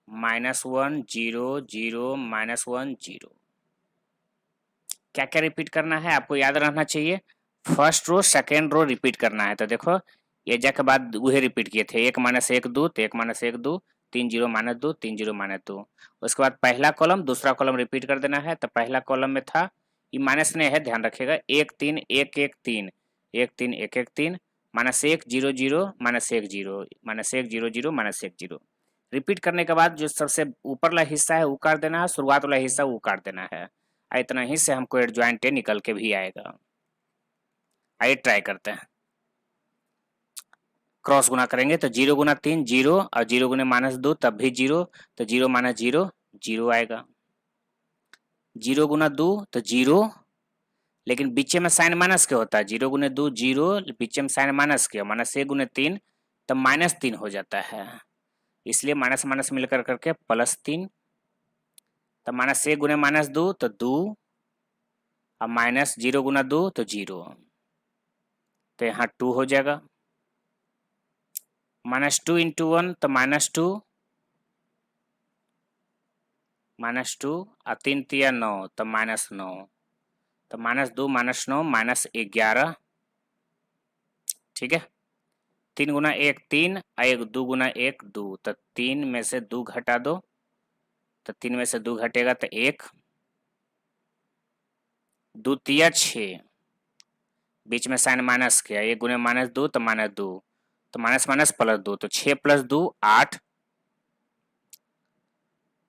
-1 0 0 -1 0। क्या क्या रिपीट करना है आपको याद रहना चाहिए, first row second row repeat करना है। तो देखो ये जा के बाद वही रिपीट किए थे, 1 -1 2 तो 1 -1 2 3 0 -2 3 0 -2। उसके बाद पहला कॉलम दूसरा कॉलम रिपीट कर देना है। तो पहला कॉलम में था, ये माइनस नहीं है, ध्यान रखिएगा, 1 3 1 1 3 1 3 1 1 3 -1 0 0 -1 0 -1 0 0 -1 0। रिपीट करने के बाद जो सबसे ऊपर वाला हिस्सा है वो काट देना है, शुरुआत वाला हिस्सा वो काट देना है। इतना ही से हमको एडजॉइंट निकल के भी आएगा। आइए ट्राई करते हैं, क्रॉस गुना करेंगे तो 0 गुना 3 0, और 0 गुने -2 तब भी 0, तो 0 -0 0 आएगा। 0 गुना 2 तो 0, लेकिन बीच में साइन माइनस के होता है, 0 गुने 2 0, बीच में साइन माइनस के, -1 गुने 3 तब -3 हो जाता है, इसलिए माइनस माइनस मिलकर करके +3। तो -1 गुने -2 तो 2, और -0 गुना 2 तो 0, तो यहाँ 2 हो जाएगा। -2 × 1 तो -2, -2, और 3 3 9 तो -9, तो -2 -9 -11। ठीक है, 3 गुना 1 3, और 1 2 गुना 1 2, तो 3 में से 2 घटा दो, तो 3 में से 2 घटेगा तो 1, 2 3 6, बीच में साइन माइनस किया, 1 गुने -2 तो -2, तो माइनस माइनस +2, तो 6 + 2 8,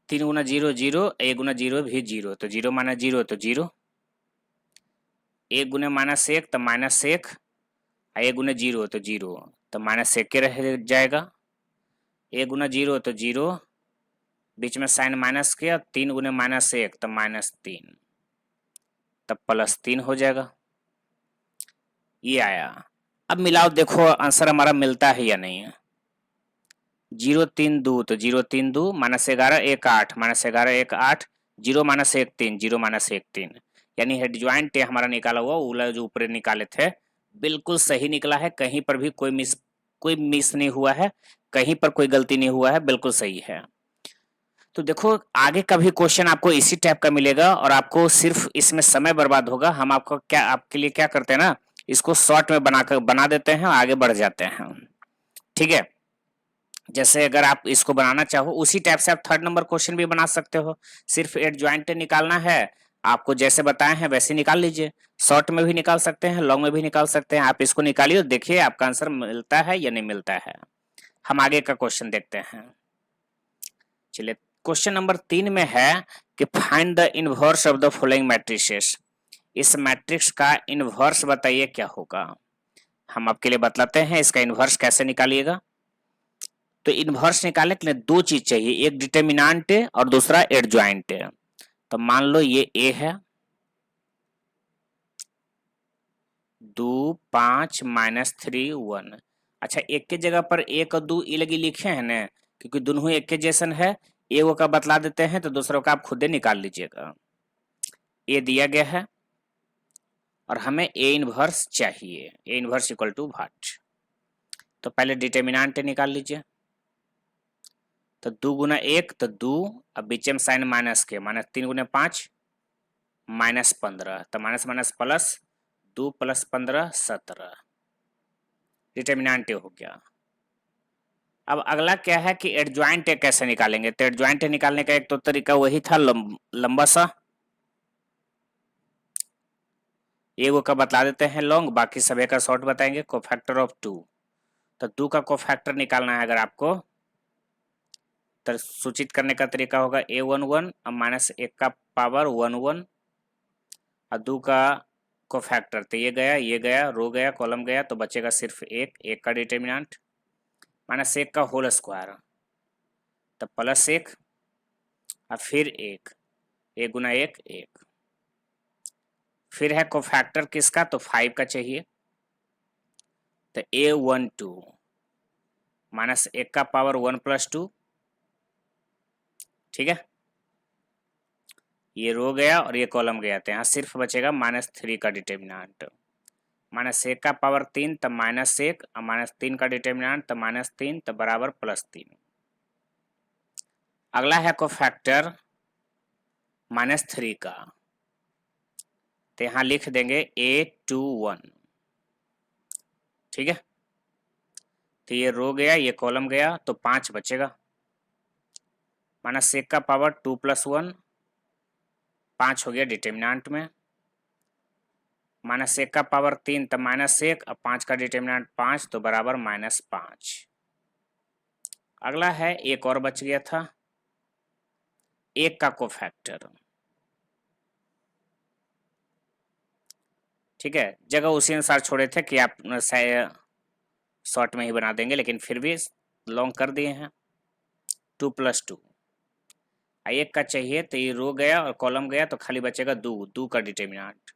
3 गुना 0 0, 1 गुना 0 भी 0, तो 0 माइनस 0 तो 0, 1 गुना -1 तो -1, 1 गुना 0 तो 0, तो -1 के रह जाएगा, 1 गुना 0 तो 0, बीच में साइन माइनस किया, 3 गुना -1 तो -3, तब +3 हो जाएगा। ये आया। अब मिलाओ, देखो आंसर हमारा मिलता है या नहीं है। 0 3 2 तो 0 3 2, -11 1 8, -11 1 8, 0 -1 3, 0 -1 3, यानी हेड ज्वाइंट हमारा निकाला हुआ उला जो ऊपर निकाले थे बिल्कुल सही निकला है। कहीं पर भी कोई मिस नहीं हुआ है, कहीं पर कोई गलती नहीं हुआ है, बिल्कुल सही है। तो देखो आगे का भी क्वेश्चन आपको इसी टाइप का मिलेगा और आपको सिर्फ इसमें समय बर्बाद होगा। हम आपके लिए क्या करते हैं ना, इसको शॉर्ट में बना देते हैं और आगे बढ़ जाते हैं। ठीक है, जैसे अगर आप इसको बनाना चाहो उसी टाइप से आप 3rd नंबर क्वेश्चन भी बना सकते हो। सिर्फ एडजॉइंट निकालना है, आपको जैसे बताए हैं वैसे निकाल लीजिए। शॉर्ट में भी निकाल सकते हैं, लॉन्ग में भी निकाल सकते हैं। आप इसको निकालिए, देखिए आपका आंसर मिलता है या नहीं मिलता है। हम आगे का क्वेश्चन देखते हैं। चलिए, क्वेश्चन नंबर 3 में है कि find the inverse of the following matrices. इस मैट्रिक्स का इनवर्स बताइए क्या होगा। हम आपके लिए बतलाते हैं इसका इनवर्स कैसे निकालिएगा। तो इनवर्स निकालने के लिए दो चीज चाहिए, एक डिटर्मिनेंट और दूसरा एडजॉइंट। तो मान लो ये ए है, 2 5 -3 1। अच्छा, एक के जगह पर 1 और 2 लगी लिखे हैं ना, क्योंकि दोनों एक के जैसन है। एगो का बतला देते हैं तो दूसरों का आप खुद ही निकाल लीजिएगा। ए दिया गया है और हमें ए इनवर्स चाहिए। A inverse equal to what. तो पहले डिटर्मिनेंट निकाल लीजिए। तो 2 गुना 1 तो 2, अब बीच में साइन माइनस के, -3 गुना 5 -15, तो माइनस माइनस प्लस, 2 + 15 17, डिटर्मिनेंट हो गया। अब अगला क्या है कि एडजॉइंट कैसे निकालेंगे। तो एडजॉइंट निकालने का एक तो तरीका वही था, लंबा सा। एगो का बतला देते हैं लॉन्ग, बाकी सभी का शॉर्ट बताएंगे। कोफैक्टर ऑफ 2, तो 2 का कोफैक्टर निकालना है अगर आपको, तो सूचित करने का तरीका होगा A11 और -1 का पावर 1 1 और 2 का कोफैक्टर। तो ये गया, रो गया, कॉलम गया, तो बचेगा सिर्फ एक का डिटर्मिनेंट, -1 का होल स्क्वायर, तो +1 और फिर 1 गुना 1 1। फिर है कोफैक्टर किसका, तो 5 का चाहिए। तो A12 -1 का पावर 1 + 2, ठीक है। ये रो गया और ये कॉलम गया, तो यहाँ सिर्फ बचेगा -3 का डिटर्मिनेंट। -1 का पावर 3 तो -1 और -3 का डिटर्मिनेंट तो -3, तो बराबर +3। अगला है कोफैक्टर -3 का, तो यहाँ लिख देंगे A21, ठीक है। तो ये रो गया, ये कॉलम गया, तो 5 बचेगा। -1 का पावर 2 + 1, 5 हो गया डिटर्मिनेंट में। -1 का पावर 3 तो -1 और 5 का डिटर्मिनेंट 5, तो बराबर -5। अगला है एक और बच गया था, 1 का कोफैक्टर, ठीक है। जगह उसी अनुसार छोड़े थे कि आप शॉर्ट में ही बना देंगे, लेकिन फिर भी लॉन्ग कर दिए हैं। 2 + 2, 1 का चाहिए, तो ये रो गया और कॉलम गया, तो खाली बचेगा 2 का डिटर्मिनेंट।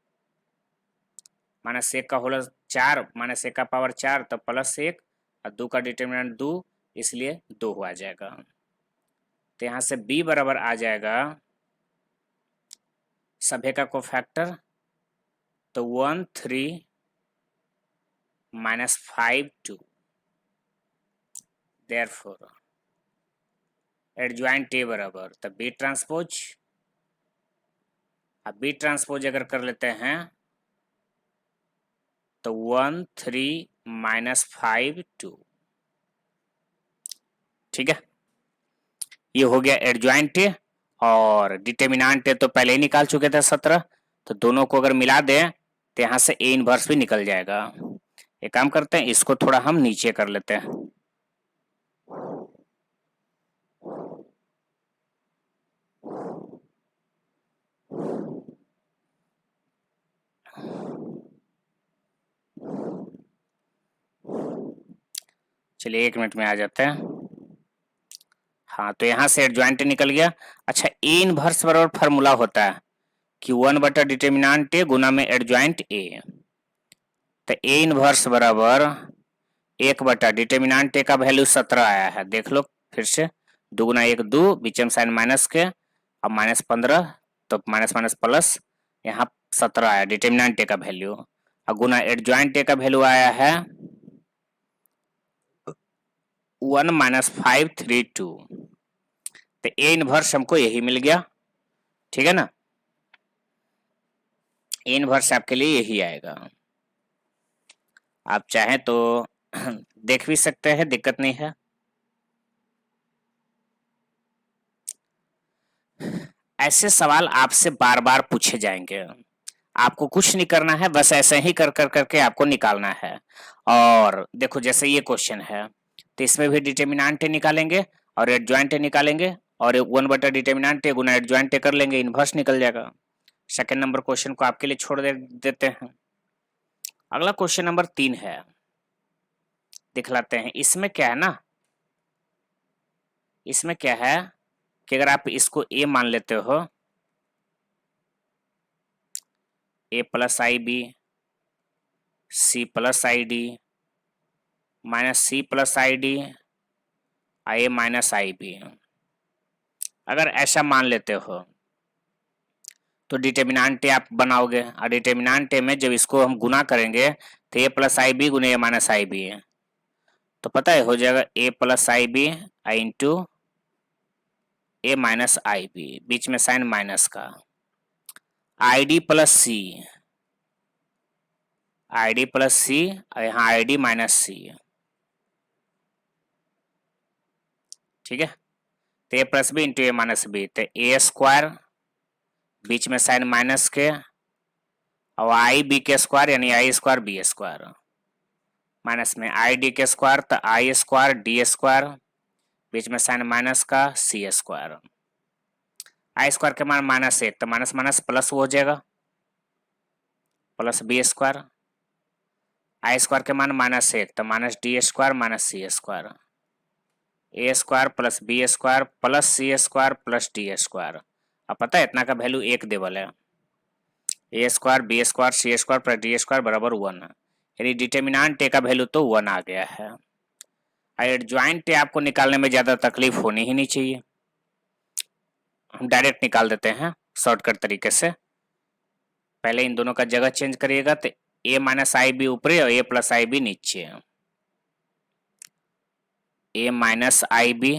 -1 का होल 4, -1 का पावर 4 तो +1 और 2 का डिटर्मिनेंट 2, इसलिए 2 आ जाएगा। तो यहाँ से b बराबर आ जाएगा सभी का कोफैक्टर, तो 1 3 -5 2। देयरफॉर एडजॉइंट ए बराबर, तो B ट्रांसपोज। अब B ट्रांसपोज अगर कर लेते हैं तो 1 3 -5 2, ठीक है। ये हो गया एडजॉइंट और डिटर्मिनेंट तो पहले ही निकाल चुके थे 17, तो दोनों को अगर मिला दें तो यहाँ से ए इनवर्स भी निकल जाएगा। एक काम करते हैं, इसको थोड़ा हम नीचे कर लेते हैं। चलिए 1 मिनट में आ जाते हैं। हाँ, तो यहाँ से एडजॉइंट निकल गया। अच्छा, ए इनवर्स बराबर फार्मूला होता है कि 1 बटा डिटर्मिनेंट ए गुना में एडजॉइंट ए। तो ए इनवर्स बराबर 1 बटा डिटर्मिनेंट ए का वैल्यू 17 आया है, देख लो फिर से। 2 गुना 1 2, बीच में साइन माइनस के, अब -15, तो माइनस माइनस प्लस, यहाँ 17 आया डिटर्मिनेंट ए का वैल्यू, और गुना एडजॉइंट ए का वैल्यू आया है 1 - 532। तो ए इनवर्स हमको यही मिल गया, ठीक है ना। ए इनवर्स आपके लिए यही आएगा। आप चाहें तो देख भी सकते हैं, दिक्कत नहीं है। ऐसे सवाल आपसे बार बार पूछे जाएंगे, आपको कुछ नहीं करना है, बस ऐसे ही कर कर करके आपको निकालना है। और देखो जैसे ये क्वेश्चन है, तो इसमें भी डिटर्मिनेंट निकालेंगे और एडजॉइंट निकालेंगे, और 1 बटा डिटर्मिनेंट गुना एडजॉइंट कर लेंगे, इनवर्स निकल जाएगा। सेकंड नंबर क्वेश्चन को आपके लिए छोड़ देते हैं। अगला क्वेश्चन नंबर 3 है, दिखलाते हैं। इसमें क्या है ना, इसमें क्या है कि अगर आप इसको ए मान लेते हो, A plus I B, C plus I D, minus C plus I D, A minus I B, अगर ऐसा मान लेते हो तो डिटर्मिनेंट आप बनाओगे, और डिटर्मिनेंट में जब इसको हम गुना करेंगे तो ए प्लस आई बी गुना ए माइनस आई बी, तो पता है हो जाएगा A plus I B into A minus I B, बीच में साइन माइनस का, I D plus C, I D plus C, और यहाँ आई डी माइनस सी, ठीक है। तो A plus B into A minus B, तो ए स्क्वायर, बीच में साइन माइनस के, और आई बी के स्क्वायर यानी आई स्क्वायर बी स्क्वायर, माइनस में आई डी के स्क्वायर, तो आई स्क्वायर डी स्क्वायर, बीच में साइन माइनस का सी स्क्वायर, आई स्क्वायर के मान -1, तो माइनस माइनस प्लस हो जाएगा, plus B square, I square के मान -1, तो minus D square minus C square, A square plus B square plus C square plus D square. अब पता है इतना का वैल्यू 1 देवल है, A square B square C square plus D square बराबर 1, यानी डिटर्मिनेंट ए का वैल्यू तो 1 आ गया है। एडजॉइंट ए आपको निकालने में ज़्यादा तकलीफ होनी ही नहीं चाहिए, हम डायरेक्ट निकाल देते हैं शॉर्टकट तरीके से। पहले इन दोनों का जगह चेंज करिएगा, तो ए माइनस आई बी ऊपरी और ए प्लस आई बी नीचे, ए माइनस आई बी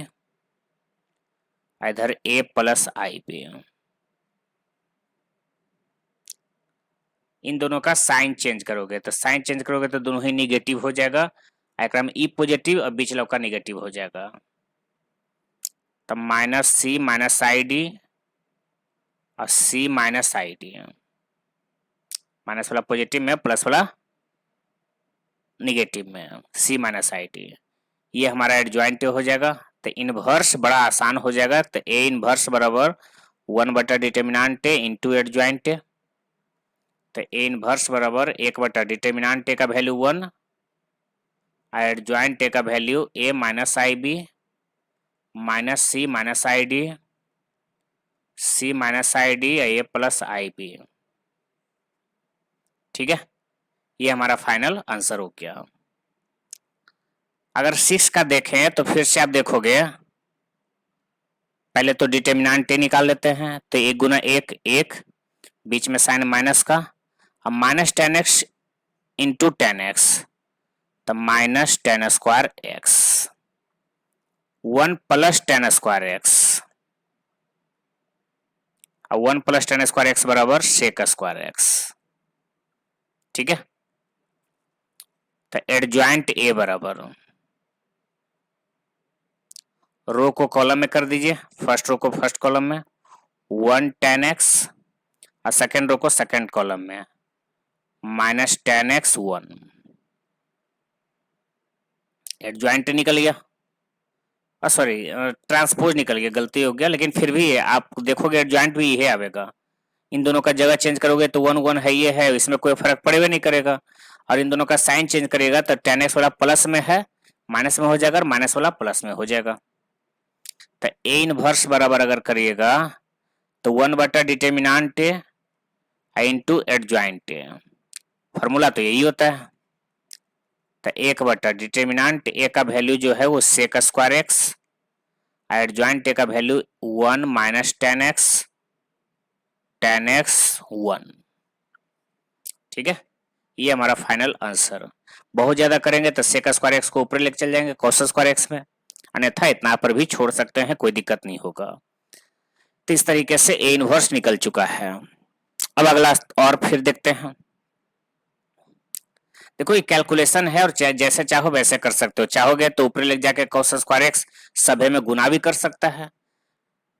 इधर ए प्लस आई बी, इन दोनों का साइन चेंज करोगे, तो साइन चेंज करोगे तो दोनों ही निगेटिव हो जाएगा, क्रम ई पॉजिटिव और बीच का निगेटिव हो जाएगा, तो minus C minus I D और C minus I D, minus वाला पॉजिटिव में प्लस वाला निगेटिव में, सी माइनस आई डी, ये हमारा एडजॉइंट हो जाएगा। तो इनवर्स बड़ा आसान हो जाएगा, तो ए इनवर्स बराबर 1 बटा डिटर्मिनेंट ए इंटू एडजॉइंट, तो ए इनवर्स बराबर 1 बटा डिटर्मिनेंट ए का वैल्यू 1, एडजॉइंट ए का value A minus I B minus C minus I D, C minus I D A plus I B, ठीक है। ये हमारा फाइनल आंसर हो गया। अगर 6 का देखें तो फिर से आप देखोगे, पहले तो डिटर्मिनेंट ए निकाल लेते हैं, तो 1 गुना 1 1, बीच में साइन माइनस का, अब माइनस 10x इंटू 10x, तो minus 10 square x, 1 plus 10 square x, और 1 प्लस 10 स्क्वायर एक्स बराबर सेक स्क्वायर एक्स, ठीक है। तो एडजॉइंट ए बराबर, रो को कॉलम में कर दीजिए, फर्स्ट रो को फर्स्ट कॉलम में 1 10x, और सेकेंड रो को सेकेंड कॉलम में माइनस 10x 1, एडजॉइंट निकल गया, सॉरी ट्रांसपोज निकल गया, गलती हो गया, लेकिन फिर भी आप देखोगे एडजॉइंट भी यही आवेगा, इन दोनों का जगह चेंज करोगे तो 1 1 है, ये है, इसमें कोई फर्क पड़ेगा नहीं करेगा। और इन दोनों का साइन चेंज करेगा तो tan x वाला प्लस में है माइनस में हो जाएगा और माइनस वाला प्लस में हो जाएगा। तो ए इनवर्स बराबर अगर करिएगा तो 1/डिटर्मिनेंट इंटू एडजॉइंट, फॉर्मूला तो यही होता है। तो 1/डिटर्मिनेंट ए का वैल्यू जो है वो sec square X, adjoint A का वैल्यू 1 माइनस tan x 1। ठीक है, ये हमारा फाइनल आंसर। बहुत ज्यादा करेंगे तो सेक स्क्वायर एक्स को ऊपर लेके चल जाएंगे कॉस स्क्वायर एक्स में, अन्यथा इतना पर भी छोड़ सकते हैं, कोई दिक्कत नहीं होगा। तो इस तरीके से ए इनवर्स निकल चुका है। अब अगला और फिर देखते हैं। देखो ये कैलकुलेशन है और जैसे चाहो वैसे कर सकते हो। चाहोगे तो ऊपर ले जाके cos स्क्वायर एक्स सभे में गुना भी कर सकता है,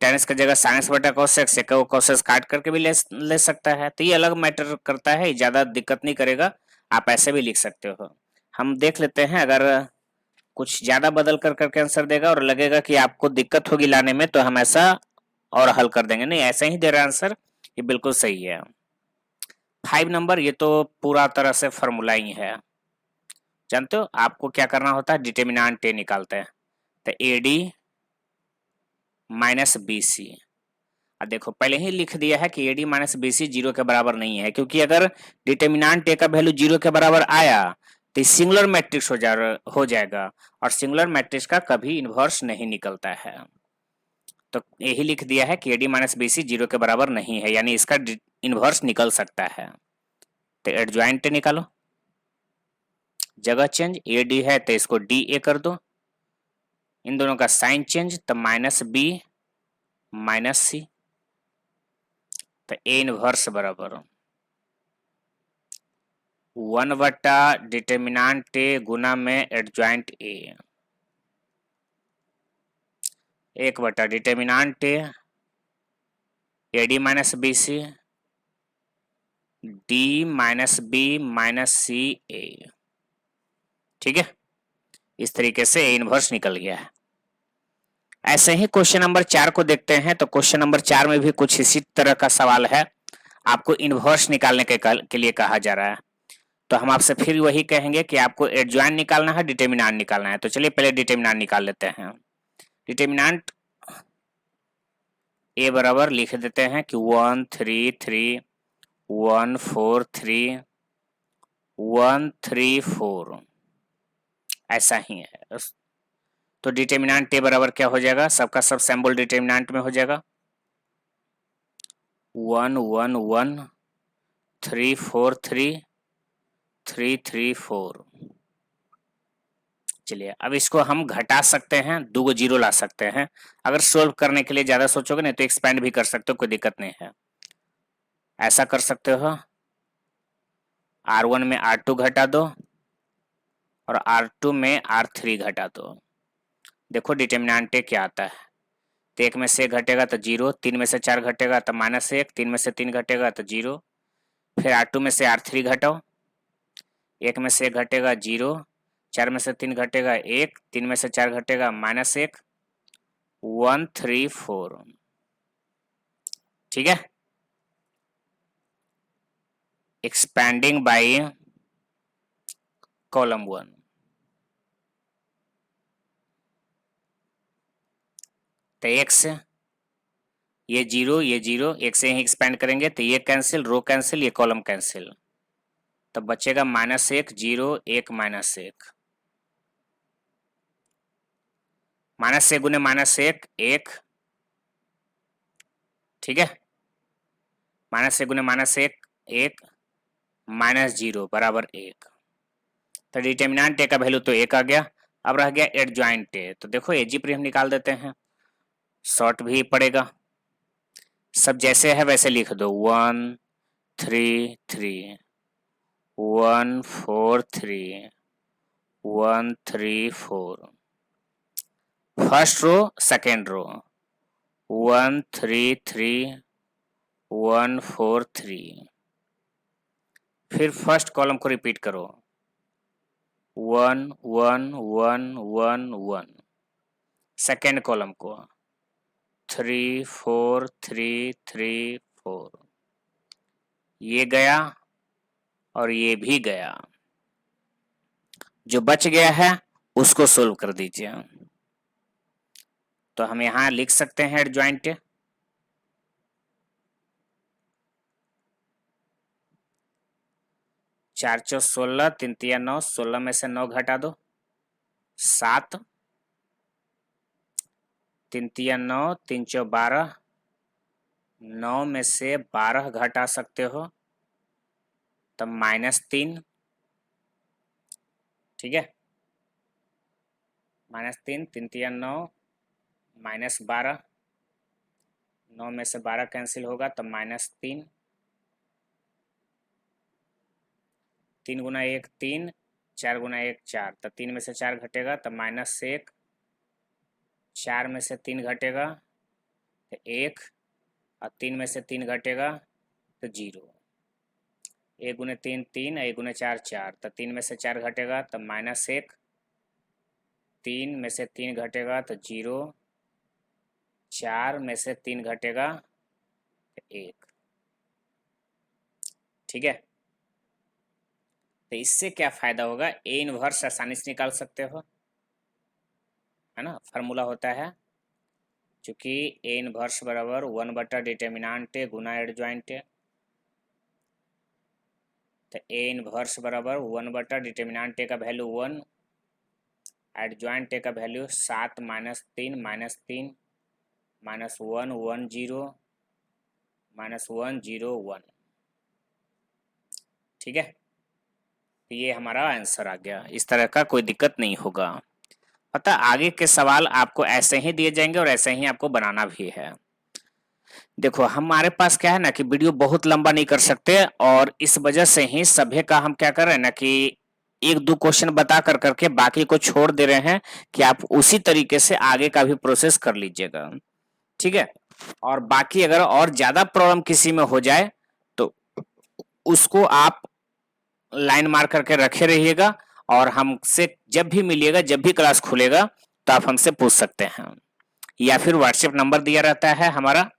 tan x की जगह sin x बटा cos x से cos x काट करके भी ले सकता है। तो ये अलग मैटर करता है, ज्यादा दिक्कत नहीं करेगा, आप ऐसे भी लिख सकते हो। हम देख लेते हैं, अगर कुछ ज्यादा बदल कर करके आंसर देगा और लगेगा कि आपको दिक्कत होगी लाने में तो हम ऐसा और हल कर देंगे। नहीं, ऐसे ही दे रहा आंसर, ये बिल्कुल सही है। 5 नंबर, ये तो पूरा तरह से फॉर्मूला ही है, जानते हो आपको क्या करना होता है, डिटर्मिनेंट ए निकालते हैं। तो A D minus B C, अब देखो पहले ही लिख दिया है कि A D minus B C zero के बराबर नहीं है, क्योंकि अगर डिटर्मिनेंट ए का वैल्यू जीरो के बराबर आया तो सिंगुलर मैट्रिक्स हो जाएगा और सिंगुलर मैट्रिक्स का कभी इन्वर्स नहीं निकलता है। तो यही लिख दिया है कि A D minus B C zero के बराबर नहीं है, यानी इसका इन्वर्स निकल सकता है। तो एडजॉइंट निकालो, जगह चेंज, ए डी है तो इसको डी ए कर दो, इन दोनों का साइन चेंज तो माइनस बी माइनस सी। तो ए इनवर्स बराबर 1/डिटर्मिनेंट ए गुना में adjoint A, one by determinant A D minus B C D minus B minus C A. ठीक है, इस तरीके से ए इनवर्स निकल गया है। ऐसे ही क्वेश्चन नंबर 4 को देखते हैं। तो क्वेश्चन नंबर 4 में भी कुछ इसी तरह का सवाल है, आपको इनवर्स निकालने के लिए कहा जा रहा है। तो हम आपसे फिर वही कहेंगे कि आपको एडजॉइंट निकालना है, डिटर्मिनेंट निकालना है। तो चलिए पहले डिटर्मिनेंट निकाल लेते हैं। डिटर्मिनेंट ए बराबर लिख देते हैं कि 1 3 3 1 4 3 1 3 4, ऐसा ही है। तो डिटर्मिनेंट ए बराबर क्या हो जाएगा, सबका सब सिंबल डिटर्मिनेंट में हो जाएगा, 1 1 1 3 4 3 3 3 4। चलिए अब इसको हम घटा सकते हैं, 2 जीरो ला सकते हैं। अगर सोल्व करने के लिए ज्यादा सोचोगे नहीं तो एक्सपेंड भी कर सकते हो, कोई दिक्कत नहीं है। ऐसा कर सकते हो, R1 में R2 घटा दो और R2 में R3 घटा दो। देखो डिटर्मिनेंट क्या आता है, तो 1 में से 1 घटेगा तो 0, 3 में से 4 घटेगा तो -1, 3 में से 3 घटेगा तो 0। फिर R2 में से R3 घटाओ, 1 में से 1 घटेगा 0, 4 में से 3 घटेगा 1, 3 में से 4 घटेगा -1, 1 3 4। ठीक है, एक्सपैंडिंग बाय कॉलम 1। तो x ये 0 ये 0, एक से ही एक्सपेंड करेंगे तो ये कैंसिल, रो कैंसिल, ये कॉलम कैंसिल, तो बचेगा -1 0 1 -1, -1 गुने -1 1। ठीक है, -1 गुने -1 1 -0 बराबर 1। तो डिटर्मिनेंट ए का वैल्यू तो 1 आ गया। अब रह गया एडजॉइंट ए। तो देखो एजी हम निकाल देते हैं, शॉर्ट भी पड़ेगा, सब जैसे है वैसे लिख दो, 1 3 3 1 4 3 1 3 4। First row second row 1 3 3 1 4 3। फिर फर्स्ट कॉलम को रिपीट करो, 1 1 1 1 1। सेकेंड कॉलम को 3 4 3 3 4। ये गया और ये भी गया, जो बच गया है उसको सोल्व कर दीजिए। तो हम यहां लिख सकते हैं एडजॉइंट, 4 चौ 16, 3 तिया 9, 16 में से 9 घटा दो 7, 3 तिया 9, 3 चौ 12, 9 में से 12 घटा सकते हो तब -3, ठीक है, -3, 3 तिया 9, -12, 9 में से 12 कैंसिल होगा तब -3, 3 गुना 1 3, 4 गुना 1 4, तो 3 में से 4 घटेगा तो -1, 4 में से 3 घटेगा तो 1, और 3 में से 3 घटेगा तो 0, 1 गुने 3 3, 1 गुने 4 4, तो 3 में से 4 घटेगा तो -1, 3 में से 3 घटेगा तो 0, 4 में से 3 घटेगा तो 1, ठीक है। तो इससे क्या फायदा होगा, ए इनवर्स आसानी से निकाल सकते हो, है ना, फार्मूला होता है चूंकि ए इनवर्स बराबर 1 बटा डिटर्मिनेंट गुना एडजॉइंट, तो ए इनवर्स बराबर 1 बटा डिटर्मिनेंट का वैल्यू 1, एडजॉइंट का वैल्यू 7 -3 -3 -1 1 0 -1 0 1, ठीक है। तो ये हमारा आंसर आ गया, इस तरह का कोई दिक्कत नहीं होगा। पता आगे के सवाल आपको ऐसे ही दिए जाएंगे और ऐसे ही आपको बनाना भी है। देखो हमारे पास क्या है ना कि वीडियो बहुत लंबा नहीं कर सकते, और इस वजह से ही सभी का हम क्या कर रहे हैं ना कि 1-2 क्वेश्चन बता कर करके बाकी को छोड़ दे रहे हैं कि आप उसी तरीके से आगे का भी प्रोसेस कर लीजिएगा, ठीक है। और बाकी अगर और ज्यादा प्रॉब्लम किसी में हो जाए तो उसको आप लाइन मार करके रखे रहिएगा, और हमसे जब भी मिलिएगा, जब भी क्लास खुलेगा तो आप हमसे पूछ सकते हैं, या फिर व्हाट्सएप नंबर दिया रहता है हमारा,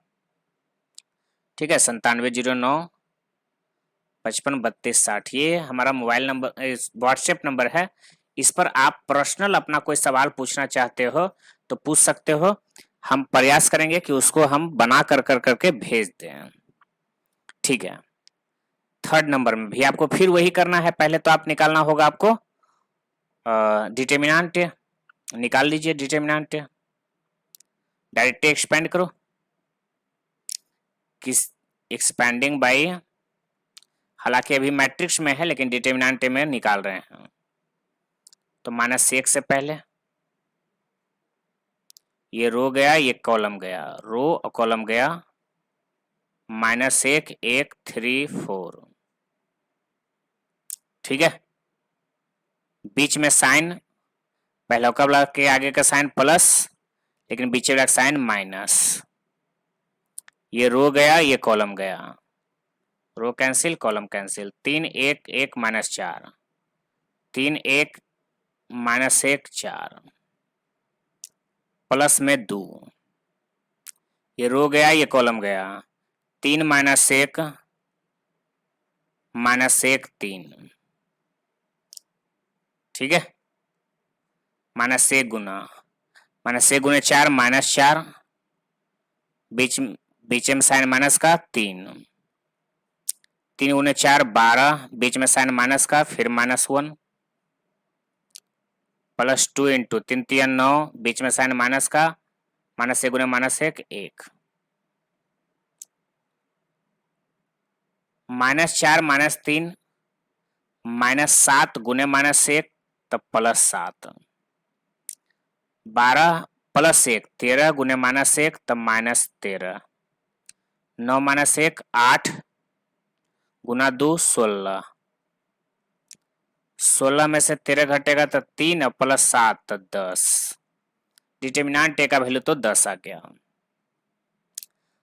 ठीक है, 9709553260, ये हमारा मोबाइल नंबर व्हाट्सएप नंबर है। इस पर आप पर्सनल अपना कोई सवाल पूछना चाहते हो तो पूछ सकते हो, हम प्रयास करेंगे कि उसको हम बना कर करके भेज दें, ठीक है। थर्ड नंबर में भी आपको फिर वही करना है, पहले तो आप निकालना होगा आपको डिटर्मिनेंट, निकाल लीजिए डिटर्मिनेंट, डायरेक्ट एक्सपेंड करो, किस एक्सपेंडिंग बाई, हालांकि अभी मैट्रिक्स में है लेकिन डिटर्मिनेंट में निकाल रहे हैं, तो -1 से पहले ये रो गया, ये कॉलम गया, रो और कॉलम गया, -1 1 3 4, ठीक है। बीच में साइन, पहले का वाला के आगे का साइन प्लस, लेकिन बीच वाला साइन माइनस, ये रो गया, ये कॉलम गया, रो कैंसिल कॉलम कैंसिल, 3 1 1 -4, 3 1 -1 4, प्लस में 2, ये रो गया, ये कॉलम गया, 3 -1 -1 3, ठीक है, -1 गुना, -1 गुने 4 -4, बीच में साइन माइनस का 3, 3 गुने 4 12, बीच में साइन माइनस का फिर -1, +2 इंटू 3 3 9, बीच में साइन माइनस का, -1 गुने -1 1, -4 -3, -7 गुने -1 तब +7, 12 +1 13 गुने -1 तब -13, 9 -1 8 गुना 2 16, 16 में से 13 घटेगा तो 3 और +7 तो 10, डिटर्मिनेंट ए का वैल्यू तो 10 आ गया।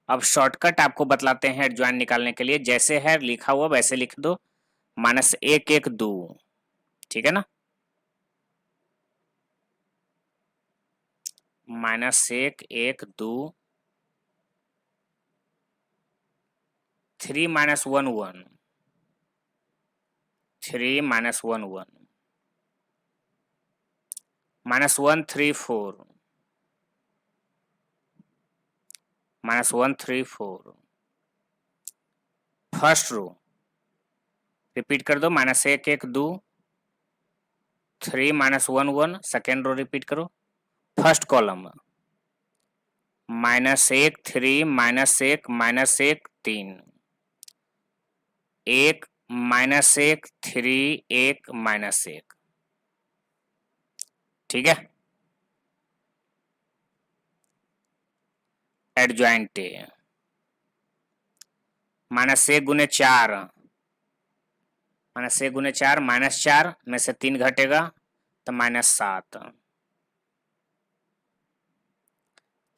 अब शॉर्टकट आपको बतलाते हैं एडजॉइन निकालने के लिए, जैसे है लिखा हुआ वैसे लिख दो, -1 1 2, ठीक है ना, -1 1 2, 3 -1 1, 3 minus 1 1 minus 1 3 4 minus 1 3 4 first row repeat कर दो, minus 1 1 2 3 minus 1 1 second row repeat करो। First column minus 1 3 minus 1 minus 1 3 1 minus 1 3 1 minus 1, ठीक है। एडजॉइंट ए माइनस 1 गुने 4 माइनस 1 गुने 4 माइनस 4 में से 3 घटेगा तो माइनस 7,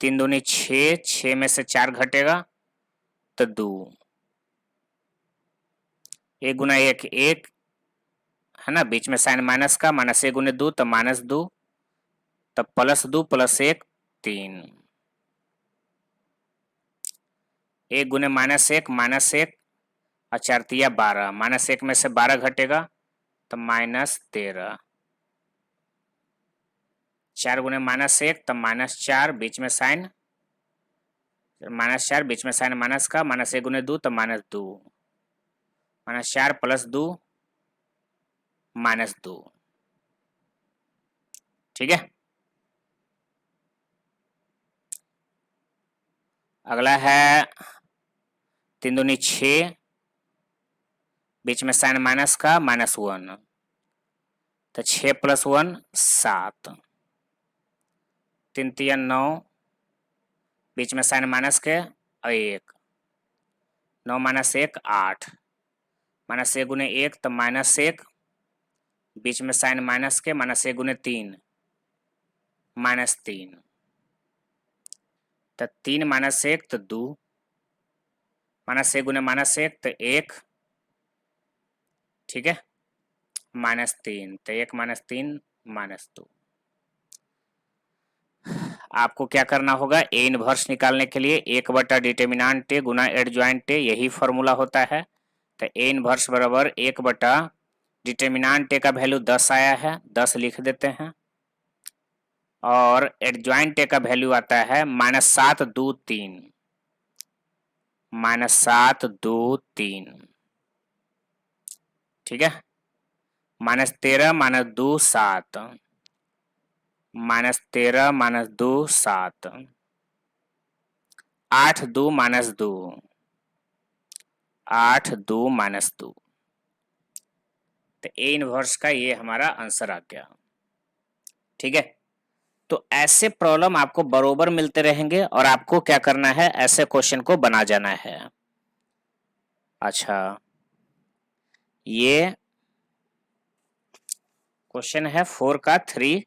3 दूनी 6, 6 में से 4 घटेगा तो 2, 1 गुना 1 1 है ना, बीच में साइन माइनस का, माइनस 1 गुने 2 तो माइनस 2, तब प्लस 2 प्लस 1 3, 1 गुने माइनस 1 और 4 तिया 12, माइनस 1 में से 12 घटेगा तो माइनस 13, 4 गुने माइनस 1 तो माइनस 4, बीच में साइन माइनस 4, बीच में साइन माइनस का, माइनस 1 गुने 2 तो माइनस 2, माइनस 4 प्लस 2 माइनस 2, ठीक है। अगला है 3 दूनी 6, बीच में साइन माइनस का, माइनस 1 तो 6 प्लस 1 7, 3 तिया 9, बीच में साइन माइनस के और 1, 9 माइनस 1 8, माइनस 1 गुने 1 तो माइनस 1, बीच में साइन माइनस के, माइनस 1 गुने 3 माइनस 3, तो 3 माइनस 1 तो 2, माइनस 1 गुने माइनस 1 तो 1, ठीक है, माइनस 3 तो 1 माइनस 3 माइनस 2। आपको क्या करना होगा, ए इनवर्स निकालने के लिए 1 determinant A Guna adjoint A, यही फॉर्मूला होता है। तो ए इनवर्स बराबर 1 डिटर्मिनेंट ए का वैल्यू 10 आया है, 10 लिख देते हैं, और एडजॉइंट ए का वैल्यू आता है -7 2 3, -7 2 3, ठीक है, -13 -2 7, -13 -2 7, 8 2 -2, 8 2 -2। तो ए इनवर्स का ये हमारा आंसर आ गया, ठीक है। तो ऐसे प्रॉब्लम आपको बरोबर मिलते रहेंगे और आपको क्या करना है, ऐसे क्वेश्चन को बना जाना है। अच्छा, ये क्वेश्चन है 4 का 3,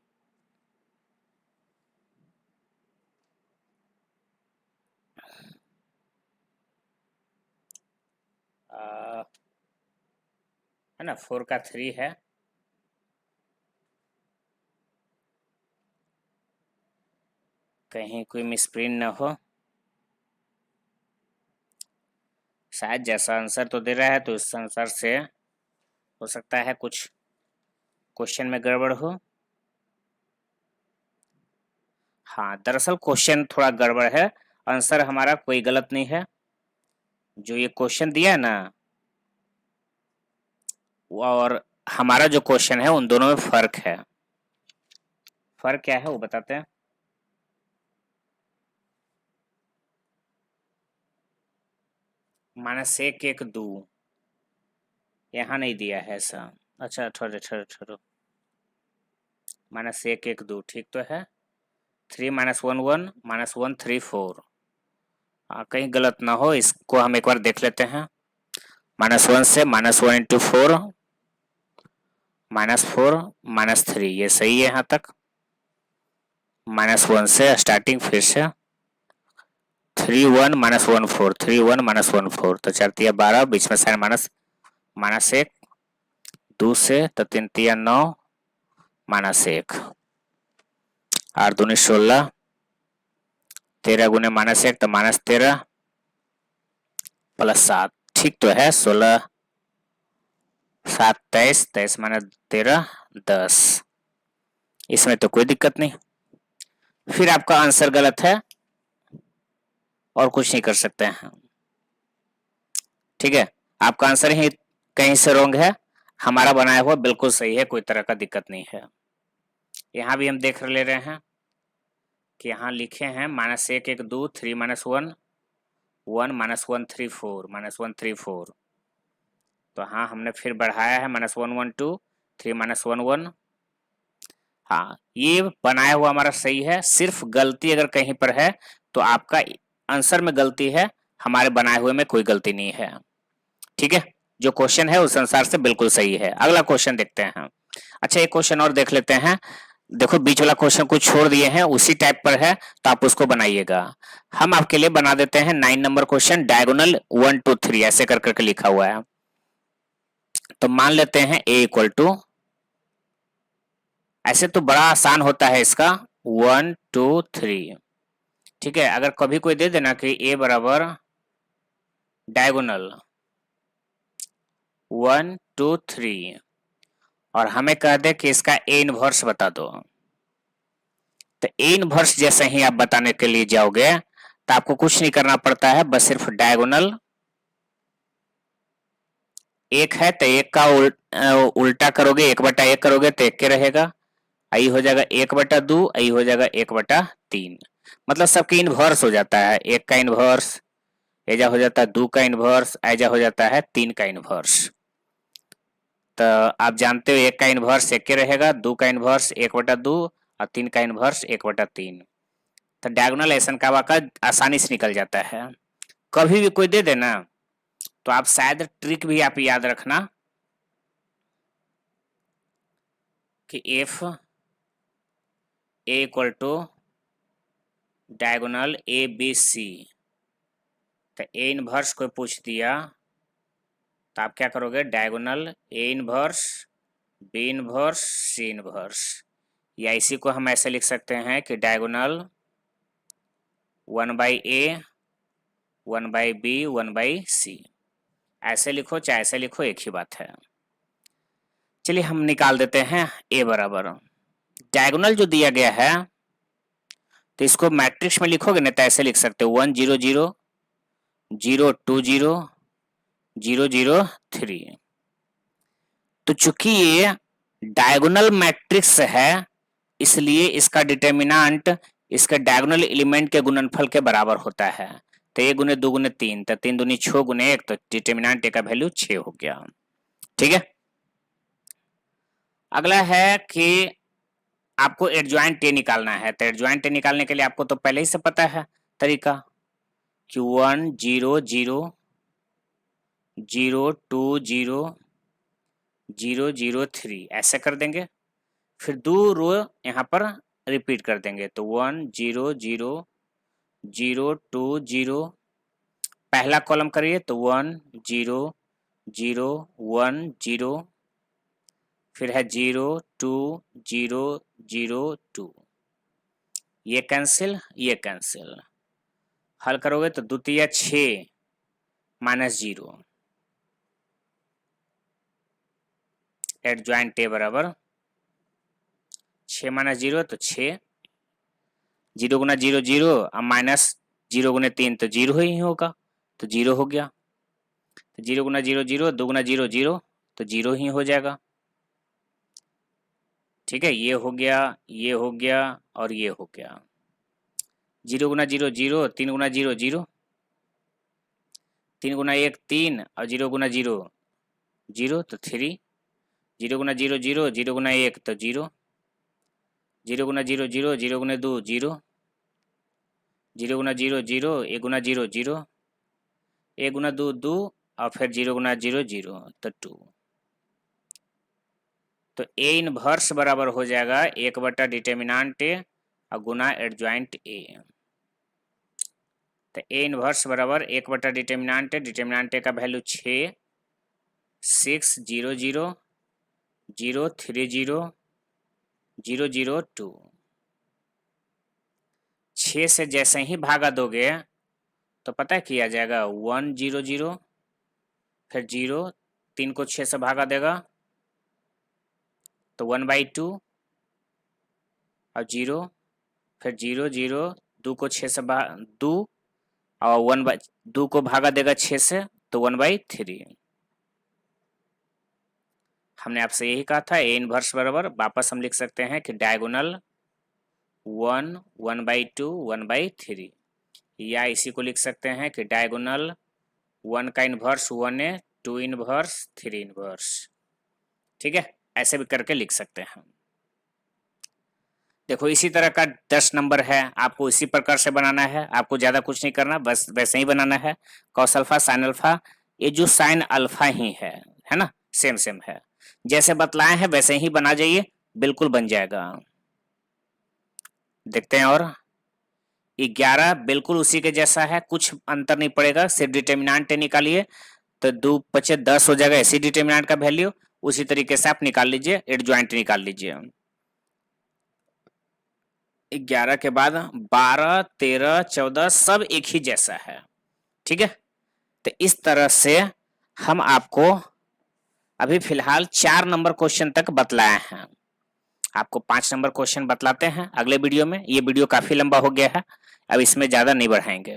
है ना, 4 का 3 है। कहीं कोई मिसप्रिंट ना हो, शायद जैसा आंसर तो दे रहा है तो इस आंसर से हो सकता है कुछ क्वेश्चन में गड़बड़ हो। हाँ, दरअसल क्वेश्चन थोड़ा गड़बड़ है, आंसर हमारा कोई गलत नहीं है। जो ये क्वेश्चन दिया है ना, और हमारा जो क्वेश्चन है, उन दोनों में फर्क है। फर्क क्या है वो बताते हैं। -1 1 2 यहाँ नहीं दिया है ऐसा। अच्छा, ठहरो ठहरो ठहरो, -1 1 2 ठीक तो है। 3 -1 1 -1 3 4, कहीं गलत ना हो, इसको हम एक बार देख लेते हैं। -1 से -1 इंटू 4 -4 -3, ये सही है यहाँ तक। -1 से स्टार्टिंग फिर से 3 1 -1 4 3 1 -1 4, तो 4 तिया 12, बीच में साइन -1 2 से तो 3 तिया 9 -1, 8 दूनी 16, 13 गुने -1 तो -13 +7, ठीक तो है। 16 7 23, 23 माइनस 13 10। इसमें तो कोई दिक्कत नहीं, फिर आपका आंसर गलत है और कुछ नहीं कर सकते हैं। ठीक है, आपका आंसर ही कहीं से रॉन्ग है, हमारा बनाया हुआ बिल्कुल सही है, कोई तरह का दिक्कत नहीं है। यहाँ भी हम देख ले रहे हैं कि यहाँ लिखे हैं -1 1 2 3 -1 1 -1 3 4 -1 3 4। तो हाँ, हमने फिर बढ़ाया है -1 1 2 3 -1 1। हाँ, ये बनाया हुआ हमारा सही है, सिर्फ गलती अगर कहीं पर है तो आपका आंसर में गलती है, हमारे बनाए हुए में कोई गलती नहीं है। ठीक है, जो क्वेश्चन है उस अनुसार से बिल्कुल सही है। अगला क्वेश्चन देखते हैं। अच्छा, एक क्वेश्चन और देख लेते हैं। देखो, बीच वाला क्वेश्चन कुछ छोड़ दिए हैं, उसी टाइप पर है, तो आप उसको बनाइएगा। हम आपके लिए बना देते हैं 9 नंबर क्वेश्चन, डायगोनल 1 2 3 ऐसे कर करके लिखा हुआ है। तो मान लेते हैं a इक्वल टू, ऐसे तो बड़ा आसान होता है इसका, 1 2 3। ठीक है, अगर कभी कोई दे देना कि a बराबर डायगोनल 1 2 3 और हमें कह दे कि इसका a इनवर्स बता दो, तो a इनवर्स जैसे ही आप बताने के लिए जाओगे तो आपको कुछ नहीं करना पड़ता है, बस सिर्फ डायगोनल एक है तो एक का उल्टा करोगे, 1/1 करोगे तो 1 के रहेगा, आई हो जाएगा 1/2, आई हो जाएगा 1/3। मतलब सबके इनवर्स हो जाता है, 1 का इनवर्स ऐजा हो जाता है, 2 का इनवर्स ऐजा हो जाता है, 3 का इनवर्स। तो आप जानते हो 1 का इनवर्स 1 के रहेगा, 2 का इनवर्स 1/2 और 3 का इनवर्स 1/3। तो डायगोनल एसन का वाका आसानी से निकल जाता है। कभी भी कोई दे देना तो आप शायद ट्रिक भी आप याद रखना कि F A equal to diagonal A B C, तो ए इनवर्स कोई पूछ दिया तो आप क्या करोगे, diagonal A inverse B inverse C inverse, या इसी को हम ऐसे लिख सकते हैं कि डायगोनल 1/a 1/b 1/c, ऐसे लिखो चाहे ऐसे लिखो, एक ही बात है। चलिए हम निकाल देते हैं a बराबर, डायगोनल जो दिया गया है तो इसको मैट्रिक्स में लिखोगे ना तो ऐसे लिख सकते हो 1 0 0 0 2 0 0 0 3। तो चूंकि ये डायगोनल मैट्रिक्स है इसलिए इसका डिटर्मिनेंट इसके डायगोनल एलिमेंट के गुणनफल के बराबर होता है। तो 1 गुने 2 गुने 3, तो 3 दूनी 6 गुने 1, तो डिटर्मिनेंट ए का वैल्यू 6 हो गया। ठीक है, अगला है कि आपको एडजॉइंट ए निकालना है। तो एडजॉइंट ए निकालने के लिए आपको तो पहले ही से पता है तरीका कि 1 0 0 0 2 0 0 0 3 ऐसे कर देंगे, फिर 2 रो यहाँ पर रिपीट कर देंगे, तो 1 0 0 0 2 0, पहला कॉलम करिए तो 1 0 0 1 0, फिर है 0 2 0 0 2, ये कैंसिल ये कैंसिल, हल करोगे तो द्वितीय 6 -0, एडजॉइंट ए बराबर 6 -0 तो 6, 0 गुना 0 0 और -0 गुने 3 तो 0 ही होगा, तो 0 हो गया। तो 0 गुना 0 0, 2 गुना 0 0, तो 0 ही हो जाएगा। ठीक है, ये हो गया, ये हो गया और ये हो गया। 0 गुना 0 0, 3 गुना 0 0, 3 गुना 1 3 और 0 गुना 0 0, तो 3, 0 गुना 0 0, 0 गुना 1 तो 0, 0 गुना 0 0, 0 गुना 2 0, 0 गुना 0 0, 1 गुना 0 0, 1 गुना 2 2 और फिर 0 गुना 0 0, तो 2। तो ए इनवर्स बराबर हो जाएगा 1 बटा डिटर्मिनेंट ए और गुना एडजॉइंट ए। तो ए इनवर्स बराबर 1 बटा डिटर्मिनेंट ए का वैल्यू 6 6 0 0 0 3 0 0 0 2। 6 से जैसे ही भागा दोगे तो पता है किया जाएगा 1 0 0, फिर 0 3 को 6 से भागा देगा तो 1/2 और 0, फिर 0 0, 2 को 6 से 2 और 2 को भागा देगा 6 से तो 1/3। हमने आपसे यही कहा था ए इनवर्स बराबर, वापस हम लिख सकते हैं कि डायगोनल 1 1/2 1/3, या इसी को लिख सकते हैं कि डायगोनल 1 का इनवर्स 1A 2 इनवर्स 3 इनवर्स। ठीक है, ऐसे भी करके लिख सकते हैं। देखो इसी तरह का 10 नंबर है, आपको इसी प्रकार से बनाना है, आपको ज्यादा कुछ नहीं करना, बस वैसे ही बनाना है। कॉस अल्फा साइन अल्फा, ये जो साइन अल्फा ही है ना, सेम सेम है, जैसे बतलाए हैं वैसे ही बना जाइए, बिल्कुल बन जाएगा। देखते हैं, और 11 बिल्कुल उसी के जैसा है, कुछ अंतर नहीं पड़ेगा, सिर्फ डिटर्मिनेंट निकालिए तो 2 5 10 हो जाएगा, ऐसी डिटर्मिनेंट का वैल्यू उसी तरीके से आप निकाल लीजिए, एडजॉइंट निकाल लीजिए। 11 के बाद 12 13 14 सब एक ही जैसा है। ठीक है, तो इस तरह से हम आपको अभी फिलहाल 4 नंबर क्वेश्चन तक बतलाए हैं, आपको 5 नंबर क्वेश्चन बतलाते हैं अगले वीडियो में। ये वीडियो काफी लंबा हो गया है, अब इसमें ज्यादा नहीं बढ़ाएंगे।